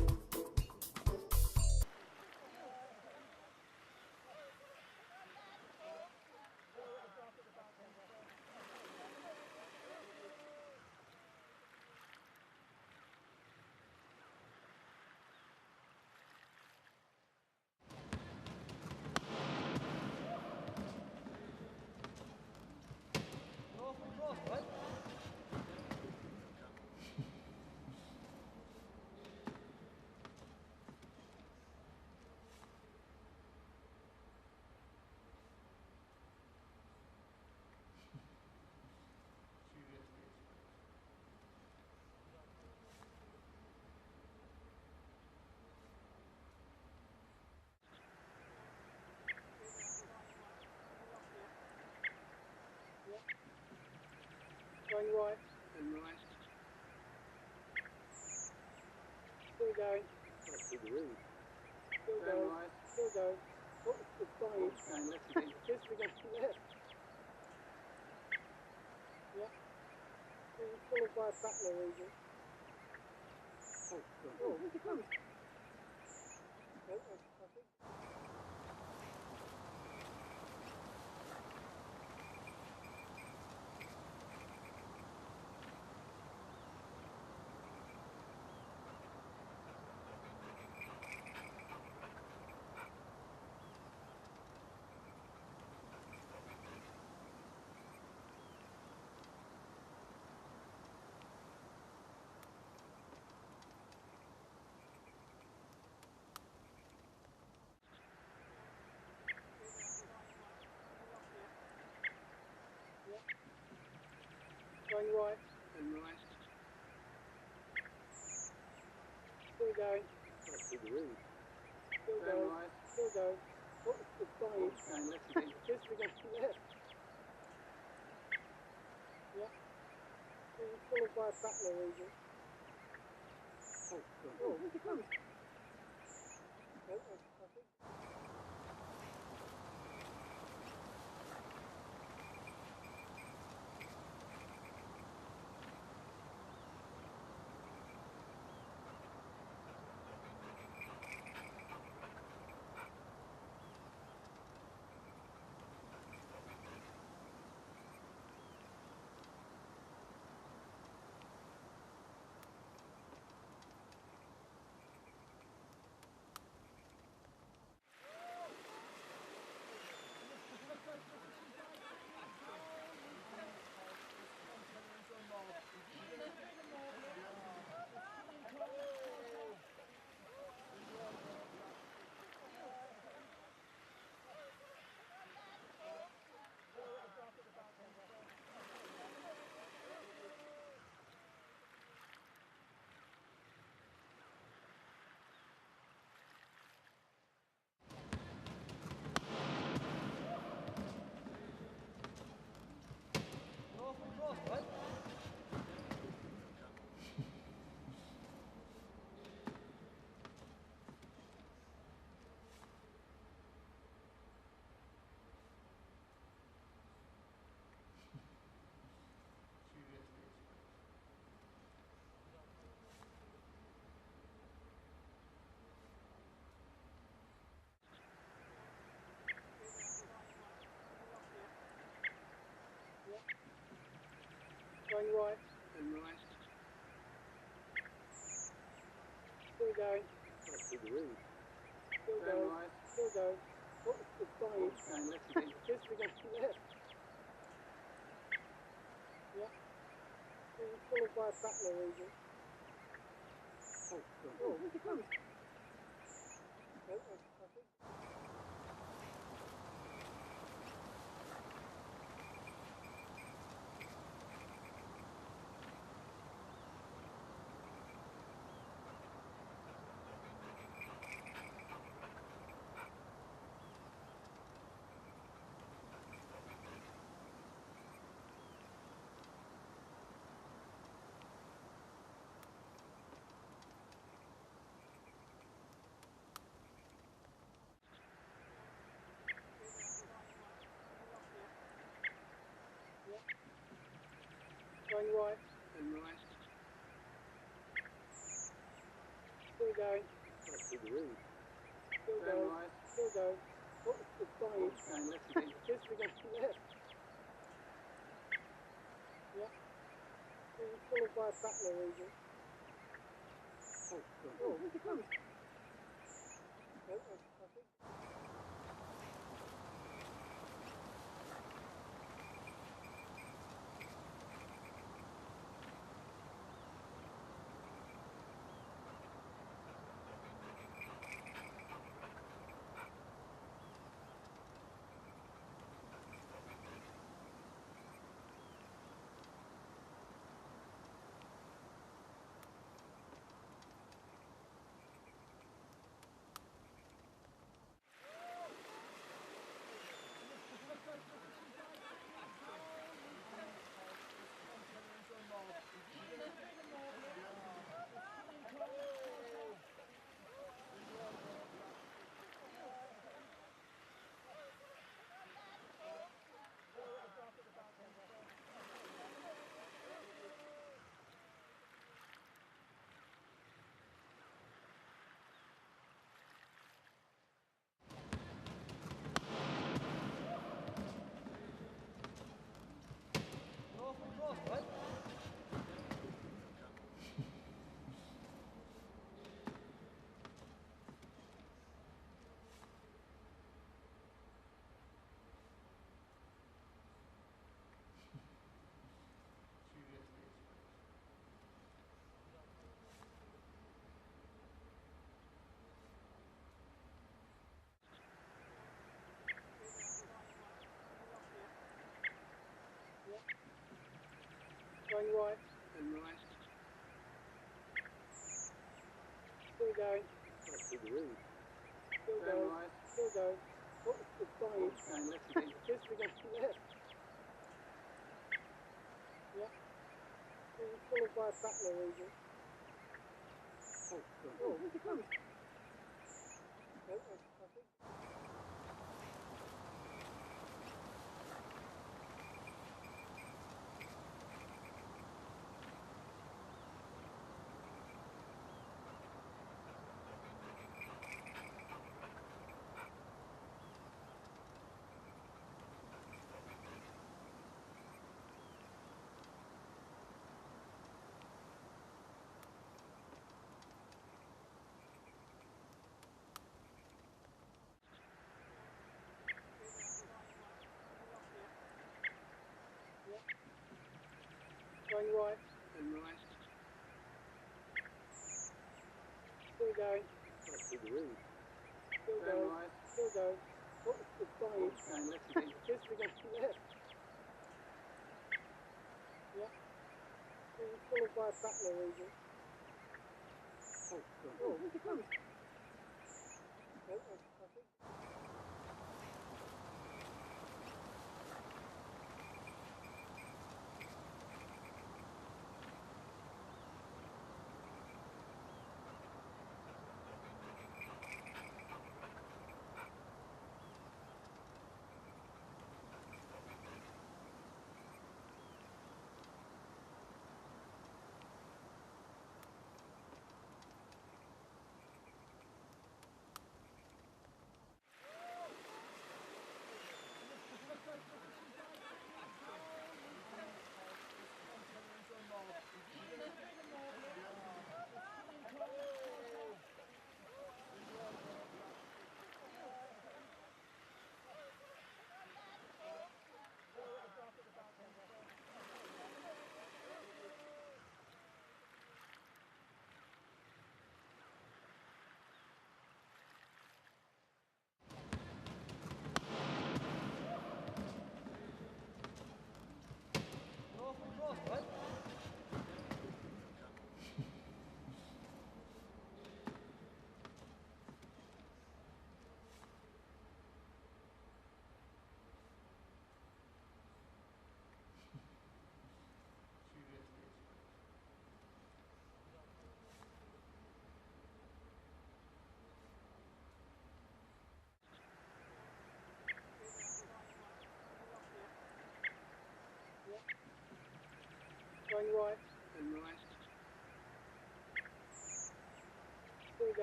Going right and right. Still going. Still going. Still going. Oh, it's going. Going left again. Yes, we're going left. Yeah. Followed by a battler region. Oh, where's it going? I think. Going right and right. Still going. Still going. Still going. Oh, it's going. Going left again. Yes, we're going left. Yeah. Followed by a battler region. Oh, where's it going? I think. right. Still going. Still going. Still going. Oh, it's dying. Left again. Just again. Left. Yeah. Being followed by a battler agent. Oh, where's it going? I think. Going right. And right. Still going. Still going. Still going. Right. Still going. Oh, it's dying. Left again. Just again. Left. Yeah. Being followed by a battler agent. Oh, where's it going? I think. Going right. And right. Still going. Still going. Still going. Right. Still going. Oh, it's dying. Left again. Just again. Left. Yeah. Being followed by a battler agent. Oh, where's it going? I think. Going right. And right. Still going. Still going. Still going. Right. Still going. Oh, it's dying. Left again. Just again. Left. Yeah. Being followed by a battler agent. Oh, where's it going? I think.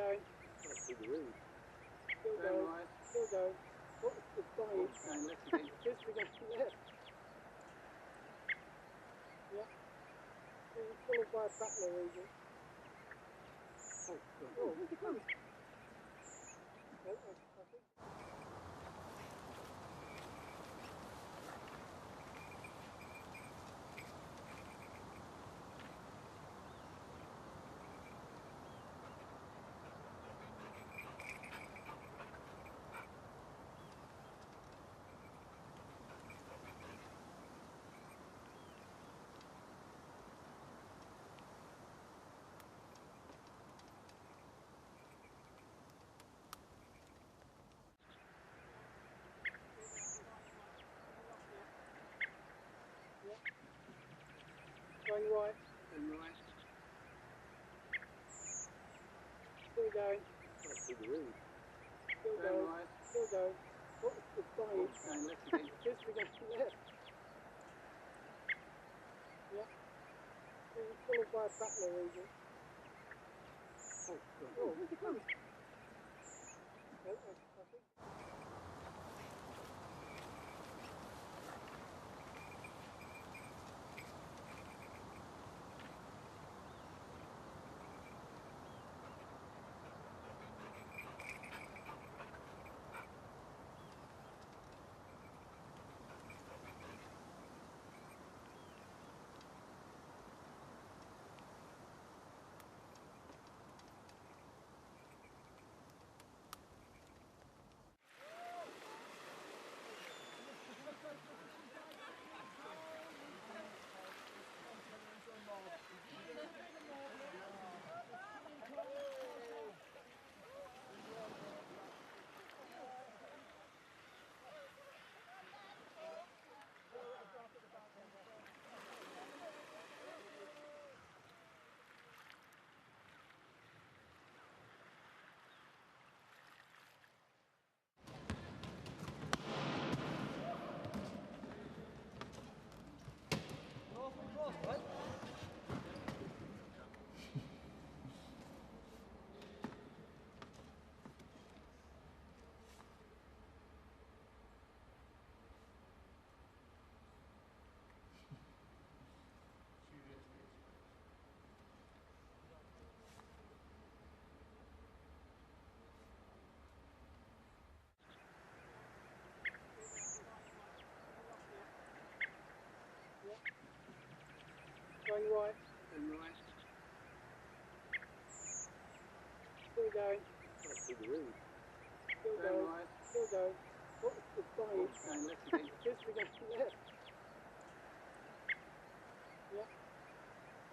going. Still going. Still going. Oh, it's dying. Just to go left. Yeah. Being followed by a battler agent. Oh, where's it going? I think. Going right. And right. Still going. Still going. Still going. Still going. Oh, it's dying. Just to go left. Yeah. Being followed by a battler agent. Oh, where's it going? I think. Going right. And right. Still going. Still going. Still going. Still going. Oh, it's dying. Just to go left. Yeah.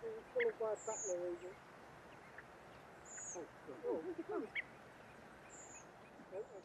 Being followed by a battler agent. Oh, where's it going? I think.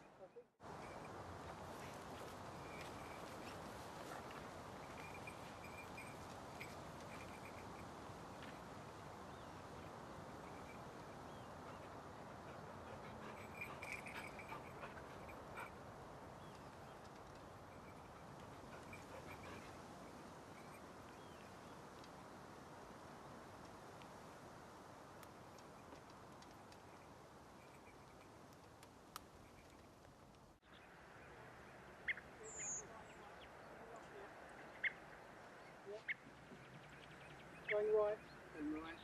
Going right. And right.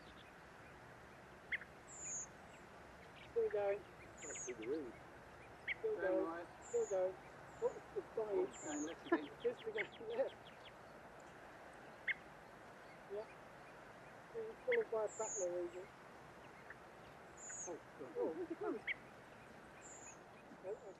Still going. Still going. Still going. Still going. Oh, it's dying. Just to go left. Yeah. Being followed by a battler agent. Oh, where's it going? I think.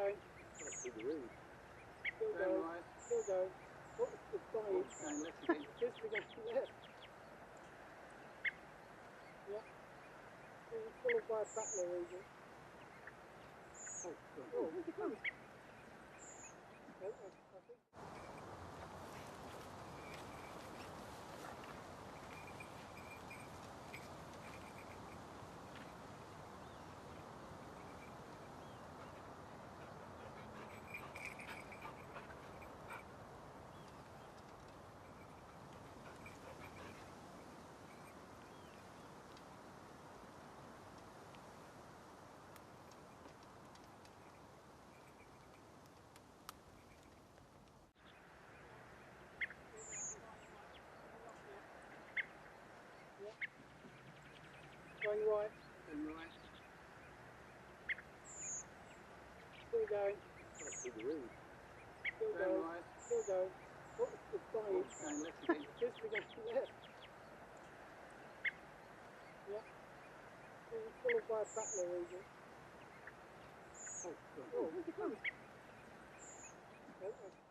going. Still going. Still going. Oh, it's dying. Just to go left. Yeah. Being followed by a battler agent. Oh, where's it going? I think. Going right. And right. Still going. Still going. Still going. Still going. Oh, it's dying. Just to go left. Yeah. Being followed by a battler agent. Oh, where's it going? I think.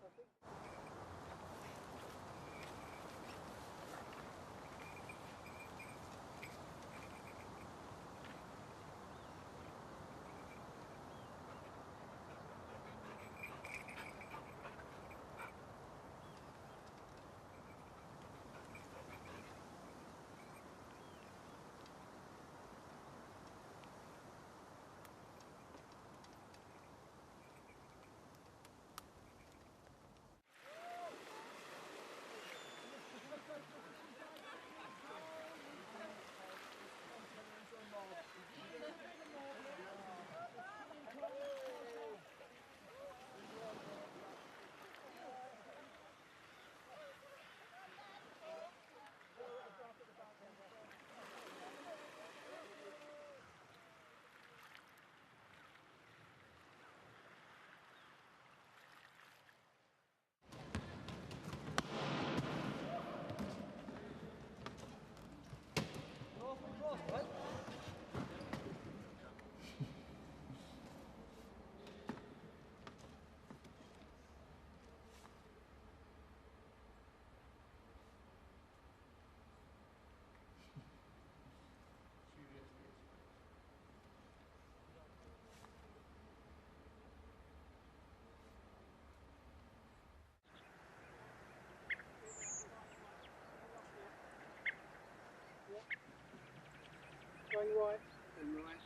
Going right. And right.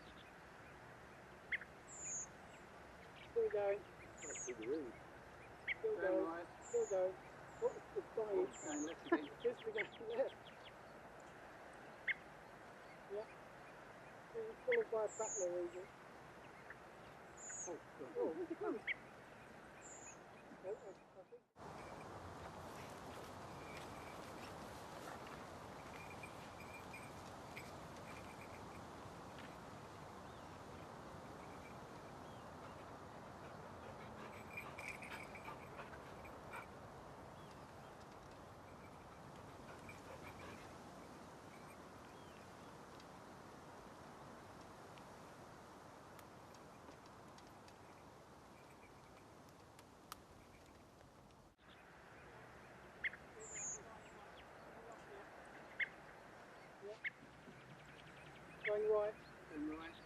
Still going. Still going. Still going. Still going. Oh, it's dying. Just to go left. Yeah. Being followed by a battler agent. Oh, where's it going? I think. Going right. And right.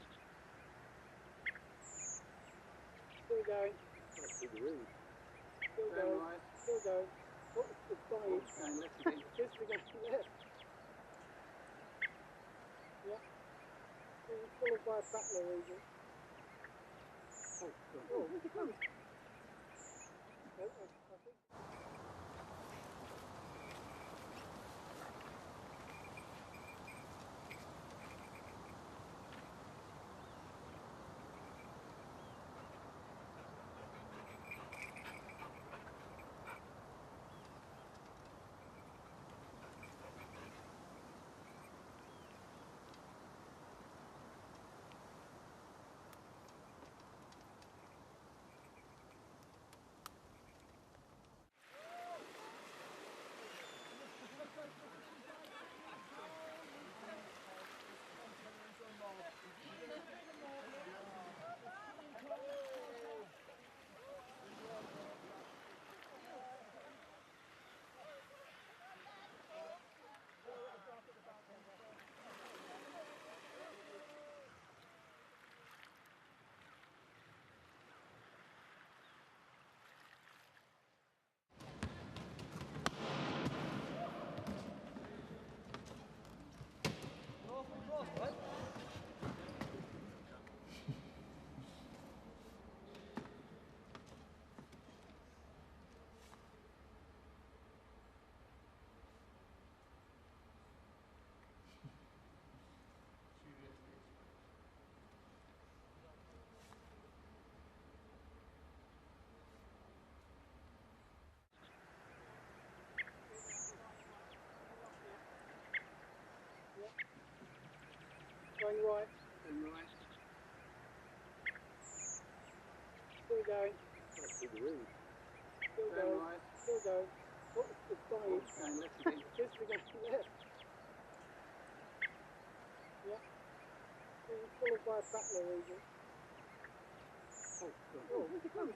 Still going. Still going. Still going. Still going. Oh, it's dying. Just to go left. Yeah. Being followed by a battler agent. Oh, where's it going? I think. Still going. Still going. Still going. Oh, it's dying. Just we go left. Yeah. Followed by a battler agent. Oh, where's it going?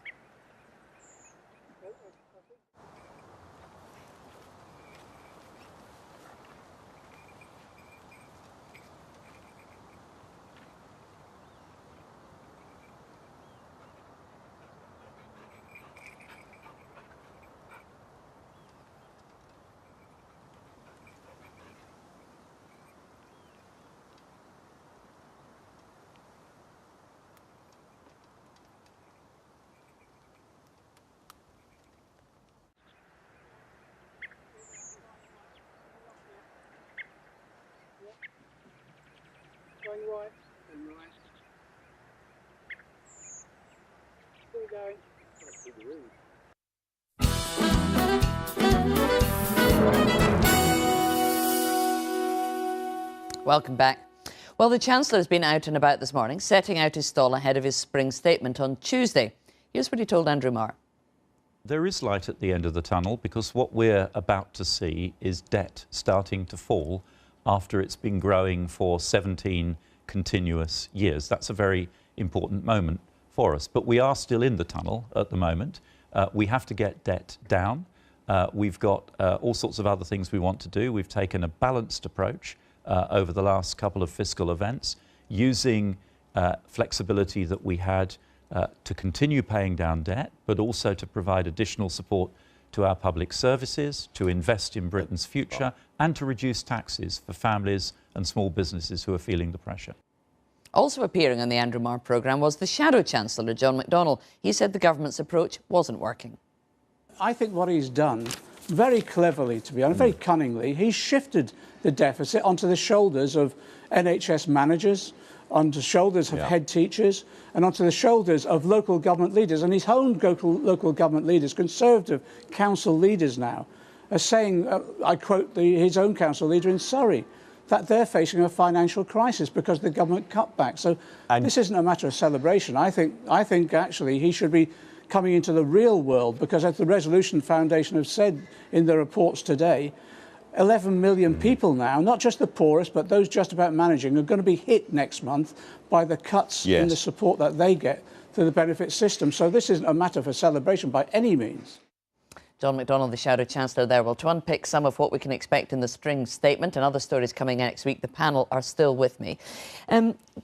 Going right. Still going. Welcome back. Well, the Chancellor has been out and about this morning, setting out his stall ahead of his spring statement on Tuesday. Here's what he told Andrew Marr. There is light at the end of the tunnel because what we're about to see is debt starting to fall after it's been growing for 17 continuous years. That's a very important moment for us. But we are still in the tunnel at the moment. We have to get debt down. We've got all sorts of other things we want to do. We've taken a balanced approach over the last couple of fiscal events, using flexibility that we had to continue paying down debt, but also to provide additional support to our public services, to invest in Britain's future, and to reduce taxes for families and small businesses who are feeling the pressure. Also appearing on the Andrew Marr programme was the Shadow Chancellor, John McDonnell. He said the government's approach wasn't working. I think what he's done, very cleverly to be honest, very cunningly, he's shifted the deficit onto the shoulders of NHS managers, onto the shoulders of head teachers, and onto the shoulders of local government leaders. And his own local government leaders, Conservative council leaders now, are saying, I quote his own council leader in Surrey, that they're facing a financial crisis because of the government cutback. So this isn't a matter of celebration. I think actually he should be coming into the real world, because as the Resolution Foundation have said in their reports today, 11 million people now, not just the poorest, but those just about managing, are going to be hit next month by the cuts in the support that they get through the benefit system. So this isn't a matter for celebration by any means. John McDonnell, the Shadow Chancellor there. Well, to unpick some of what we can expect in the spring statement and other stories coming next week, the panel are still with me.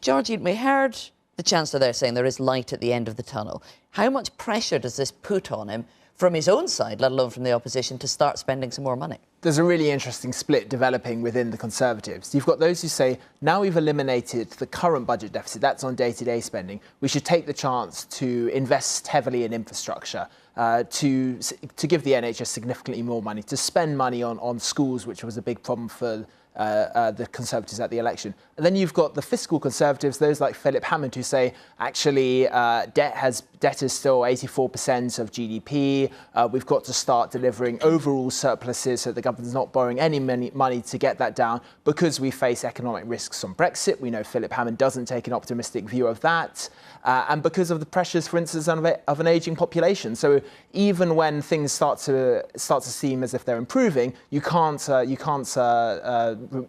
Georgie, we heard the Chancellor there saying there is light at the end of the tunnel. How much pressure does this put on him from his own side, let alone from the opposition, to start spending some more money? There's a really interesting split developing within the Conservatives. You've got those who say, now we've eliminated the current budget deficit, that's on day-to-day spending, we should take the chance to invest heavily in infrastructure, to give the NHS significantly more money, to spend money on schools, which was a big problem for the Conservatives at the election. And then you've got the fiscal Conservatives, those like Philip Hammond, who say, actually, debt is still 84% of GDP. We've got to start delivering overall surpluses so the government's not borrowing any money to get that down, because we face economic risks on Brexit. We know Philip Hammond doesn't take an optimistic view of that. And because of the pressures, for instance, of an ageing population. So even when things start to seem as if they're improving, you can't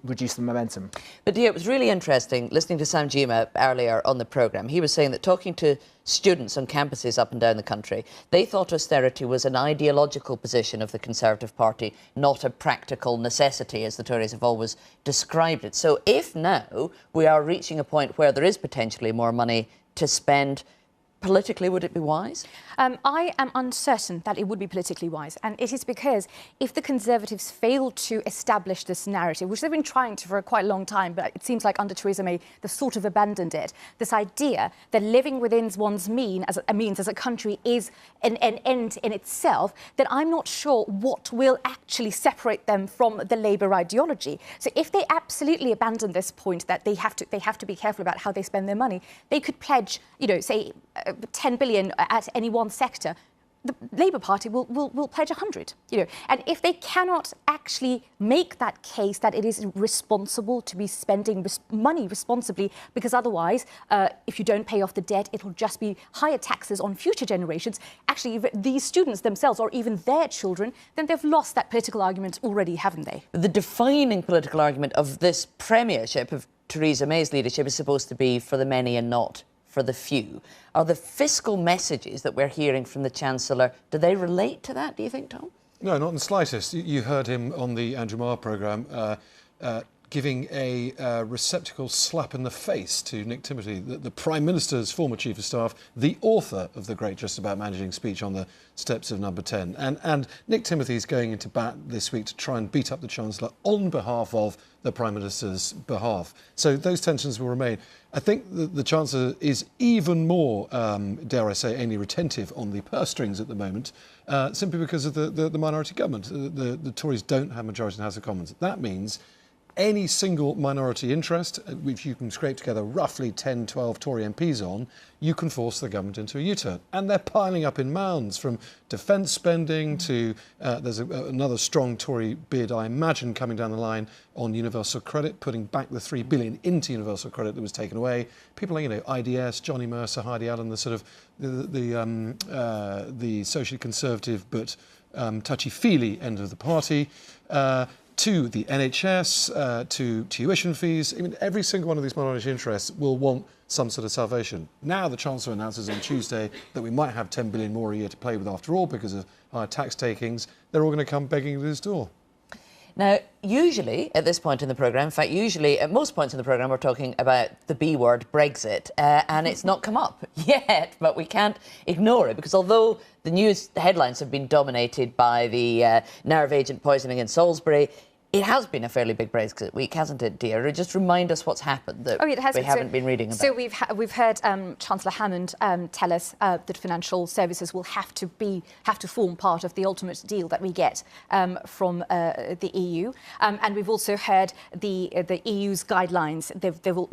reduce the momentum. But yeah, it was really interesting listening to Sam Gyimah earlier on the programme. He was saying that talking to students on campuses up and down the country, they thought austerity was an ideological position of the Conservative Party, not a practical necessity, as the Tories have always described it. So if now we are reaching a point where there is potentially more money to spend, politically, would it be wise? I am uncertain that it would be politically wise, and it is because if the Conservatives fail to establish this narrative, which they've been trying to for quite a long time, but it seems like under Theresa May they've sort of abandoned it, this idea that living within one's means as a country is an end in itself, then I'm not sure what will actually separate them from the Labour ideology. So if they absolutely abandon this point that they have to be careful about how they spend their money, they could pledge, say, 10 billion at any one sector, the Labour Party will pledge 100, and if they cannot actually make that case that it is responsible to be spending money responsibly, because otherwise, if you don't pay off the debt, it'll just be higher taxes on future generations. Actually, if these students themselves or even their children, then they've lost that political argument already, haven't they? The defining political argument of this premiership of Theresa May's leadership is supposed to be for the many and not for the few. Are the fiscal messages that we're hearing from the Chancellor, do they relate to that, do you think, Tom? No, not in the slightest. You heard him on the Andrew Marr programme giving a receptacle slap in the face to Nick Timothy, the Prime Minister's former Chief of Staff, the author of the great Just About Managing speech on the steps of Number 10. And Nick Timothy is going into bat this week to try and beat up the Chancellor on behalf of the Prime Minister's behalf. So those tensions will remain. I think the Chancellor is even more, dare I say, anally retentive on the purse strings at the moment, simply because of the minority government. The Tories don't have majority in the House of Commons. That means any single minority interest, which you can scrape together roughly 10, 12 Tory MPs on, you can force the government into a U-turn. And they're piling up in mounds, from defence spending to there's another strong Tory bid, I imagine, coming down the line on universal credit, putting back the $3 billion into universal credit that was taken away. People like, IDS, Johnny Mercer, Heidi Allen, the sort of the socially conservative but touchy-feely end of the party. To the NHS, to tuition fees. I mean, every single one of these minority interests will want some sort of salvation. Now the Chancellor announces on Tuesday that we might have 10 billion more a year to play with after all because of higher tax takings. They're all going to come begging at his door. Now, usually at this point in the programme, in fact, usually at most points in the programme, we're talking about the B word, Brexit, and it's not come up yet, but we can't ignore it, because although the news headlines have been dominated by the nerve agent poisoning in Salisbury, it has been a fairly big Brexit week, hasn't it, Deirdre? Just remind us what's happened that it has we been. haven't been reading about. So we've heard Chancellor Hammond tell us that financial services will have to form part of the ultimate deal that we get from the EU, and we've also heard the EU's guidelines.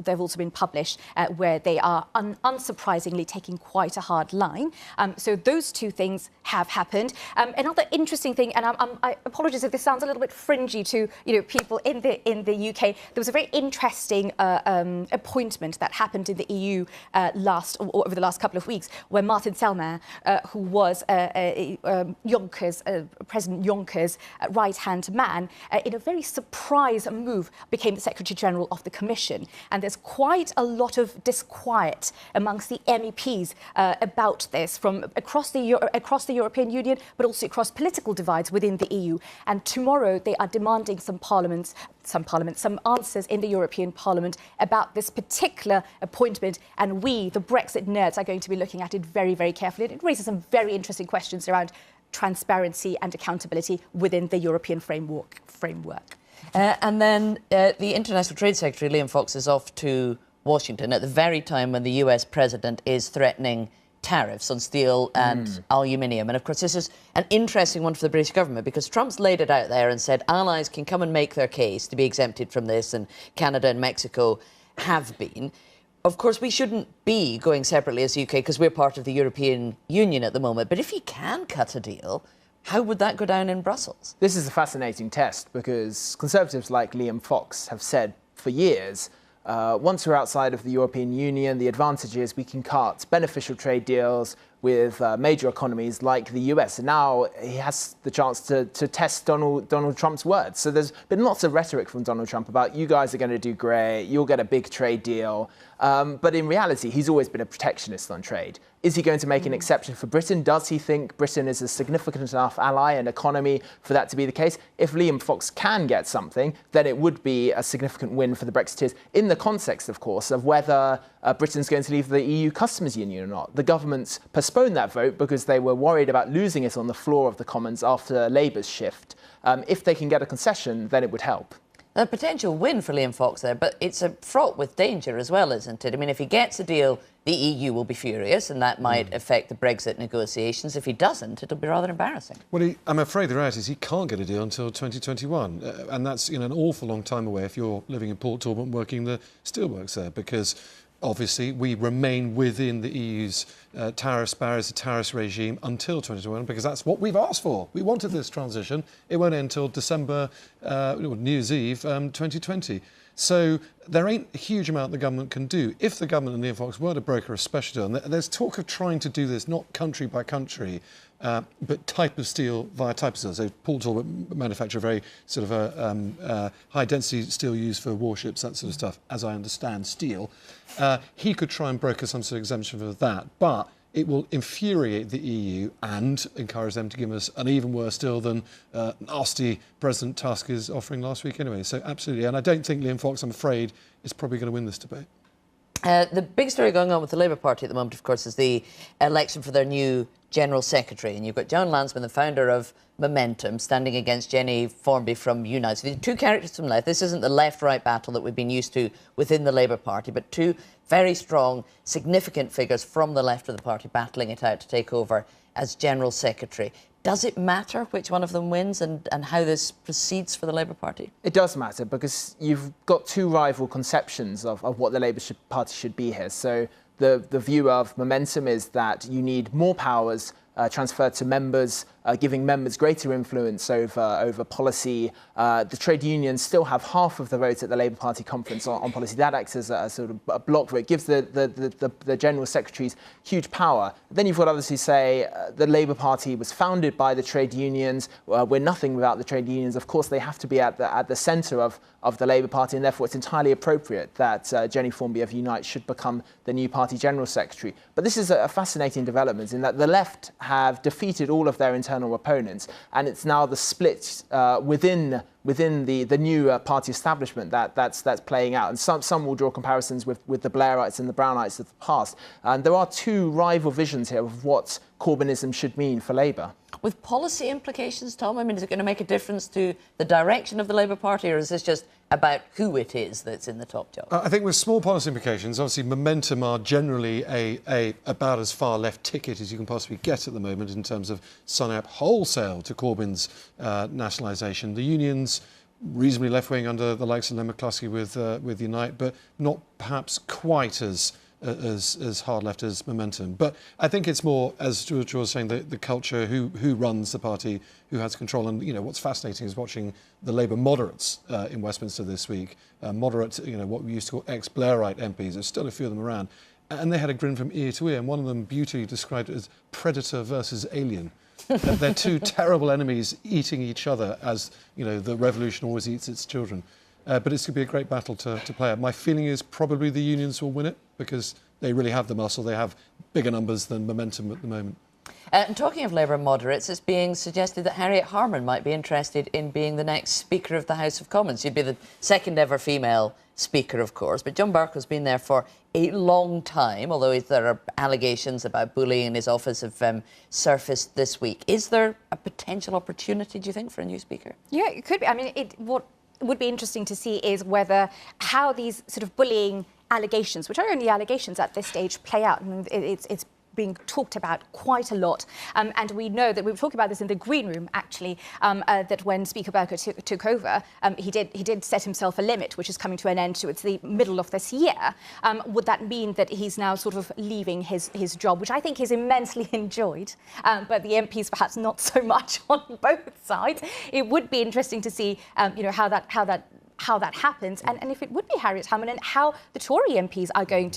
They've also been published where they are unsurprisingly taking quite a hard line. So those two things have happened. Another interesting thing, and I apologise if this sounds a little bit fringy to people in the UK. There was a very interesting appointment that happened in the EU over the last couple of weeks, where Martin Selmayr, who was President Juncker's right-hand man, in a very surprise move, became the Secretary General of the Commission. And there's quite a lot of disquiet amongst the MEPs about this, from across the European Union, but also across political divides within the EU. And tomorrow they are demanding some answers in the European Parliament about this particular appointment, and we, the Brexit nerds, are going to be looking at it very, very carefully. And it raises some very interesting questions around transparency and accountability within the European framework. And then the International Trade Secretary, Liam Fox, is off to Washington at the very time when the US President is threatening tariffs on steel and aluminium. And of course, this is an interesting one for the British government, because Trump's laid it out there and said allies can come and make their case to be exempted from this, and Canada and Mexico have been. Of course, we shouldn't be going separately as UK because we're part of the European Union at the moment. But if you can cut a deal, how would that go down in Brussels? This is a fascinating test, because Conservatives like Liam Fox have said for years, once we're outside of the European Union, the advantage is we can cut beneficial trade deals with major economies like the US. And now he has the chance to test Donald Trump's words. So there's been lots of rhetoric from Donald Trump about, you guys are going to do great, you'll get a big trade deal. But in reality, he's always been a protectionist on trade. Is he going to make an exception for Britain? Does he think Britain is a significant enough ally and economy for that to be the case? If Liam Fox can get something, then it would be a significant win for the Brexiteers, in the context, of course, of whether Britain's going to leave the EU customs union or not. The government's postponed that vote because they were worried about losing it on the floor of the Commons after Labour's shift. If they can get a concession, then it would help. A potential win for Liam Fox there, but it's fraught with danger as well, isn't it? I mean, if he gets a deal, the EU will be furious, and that might affect the Brexit negotiations. If he doesn't, it'll be rather embarrassing. Well, I'm afraid the reality is he can't get a deal until 2021, and that's an awful long time away if you're living in Port Talbot working the steelworks there, because obviously, we remain within the EU's tariffs barriers, the tariffs regime until 2021, because that's what we've asked for. We wanted this transition. It won't end until December, New Year's Eve 2020. So there ain't a huge amount the government can do. If the government and Liam Fox were to broker a special deal, and there's talk of trying to do this not country by country, but type of steel via type of steel. So Paul Talbot manufacture very sort of high-density steel used for warships, that sort of stuff, as I understand steel. He could try and broker some sort of exemption for that, but it will infuriate the EU and encourage them to give us an even worse deal than nasty President Tusk is offering last week anyway. So absolutely. And I don't think Liam Fox, I'm afraid, is probably going to win this debate. The big story going on with the Labour Party at the moment, of course, is the election for their new General Secretary. And you've got Joan Lansman, the founder of Momentum, standing against Jenny Formby from Unite. So these are two characters from left. This isn't the left-right battle that we've been used to within the Labour Party, but two very strong, significant figures from the left of the party battling it out to take over as General Secretary. Does it matter which one of them wins and how this proceeds for the Labour Party? It does matter because you've got two rival conceptions of what the Labour Party should be here. So the view of Momentum is that you need more powers transferred to members, giving members greater influence over policy. The trade unions still have half of the vote at the Labour Party conference on policy. That acts as a sort of a block vote. It gives the General Secretaries huge power. Then you've got others who say the Labour Party was founded by the trade unions. We're nothing without the trade unions. Of course, they have to be at the centre of the Labour Party, and therefore it's entirely appropriate that Jenny Formby of Unite should become the new party General Secretary. But this is a fascinating development in that the left have defeated all of their internal opponents, and it's now the split within the new party establishment that's playing out. And some will draw comparisons with the Blairites and the Brownites of the past. And there are two rival visions here of what Corbynism should mean for Labour. With policy implications, Tom, I mean, is it going to make a difference to the direction of the Labour Party, or is this just about who it is that's in the top job? I think with small policy implications, obviously Momentum are generally about as far left ticket as you can possibly get at the moment in terms of signing up wholesale to Corbyn's nationalisation. The unions, reasonably left-wing under the likes of Len McCluskey with Unite, but not perhaps quite as hard left as Momentum. But I think it's more, as George was saying, the culture, who runs the party, who has control. And, you know, what's fascinating is watching the Labour moderates in Westminster this week. Moderate, you know, what we used to call ex-Blairite MPs. There's still a few of them around. And they had a grin from ear to ear. And one of them beautifully described it as predator versus alien. They're two terrible enemies eating each other, as, you know, the revolution always eats its children. But it's going to be a great battle to play out. My feeling is probably the unions will win it because they really have the muscle. They have bigger numbers than Momentum at the moment. And talking of Labour moderates, it's being suggested that Harriet Harman might be interested in being the next Speaker of the House of Commons. She'd be the second ever female Speaker, of course, but John Bercow been there for a long time, although there are allegations about bullying in his office have surfaced this week. Is there a potential opportunity, do you think, for a new Speaker? Yeah, it could be. I mean, what would be interesting to see is how these sort of bullying allegations, which are only allegations at this stage, play out. I mean, it's being talked about quite a lot. And we know that we were talking about this in the Green Room, actually, that when Speaker Bercow took over, he did set himself a limit, which is coming to an end towards the middle of this year. Would that mean that he's now sort of leaving his job, which I think he's immensely enjoyed, but the MPs perhaps not so much on both sides? It would be interesting to see, you know, how that happens, and if it would be Harriet Harman, and how the Tory MPs are going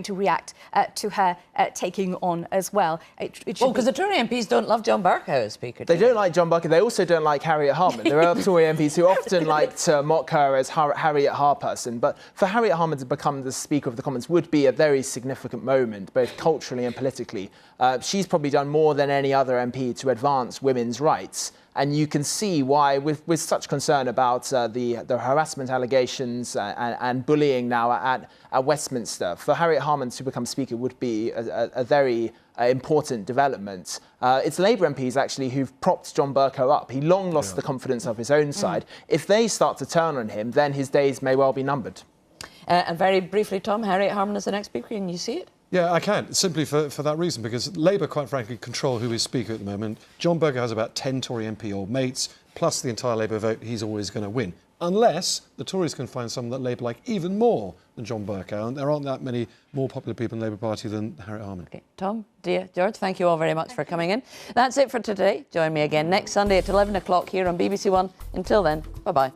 to react to her taking on as well. Because the Tory MPs don't love John Bercow as Speaker. They don't like John Bercow. They also don't like Harriet Harman. There are Tory MPs who often like to mock her as Harriet Harperson. But for Harriet Harman to become the Speaker of the Commons would be a very significant moment, both culturally and politically. She's probably done more than any other MP to advance women's rights. And you can see why, with such concern about the harassment allegations and bullying now at Westminster, for Harriet Harman to become Speaker would be a very important development. It's Labour MPs, actually, who've propped John Bercow up. He long lost the confidence of his own side. If they start to turn on him, then his days may well be numbered. And very briefly, Tom, Harriet Harman is the next Speaker, and you see it? Yeah, I can, simply for that reason, because Labour, quite frankly, control who is Speaker at the moment. John Bercow has about 10 Tory MP old mates, plus the entire Labour vote, he's always going to win. unless the Tories can find someone that Labour like even more than John Bercow, and there aren't that many more popular people in the Labour Party than Harriet Harman. Okay. Tom, Dia, George, thank you all very much for coming in. That's it for today. Join me again next Sunday at 11 o'clock here on BBC One. Until then, bye-bye.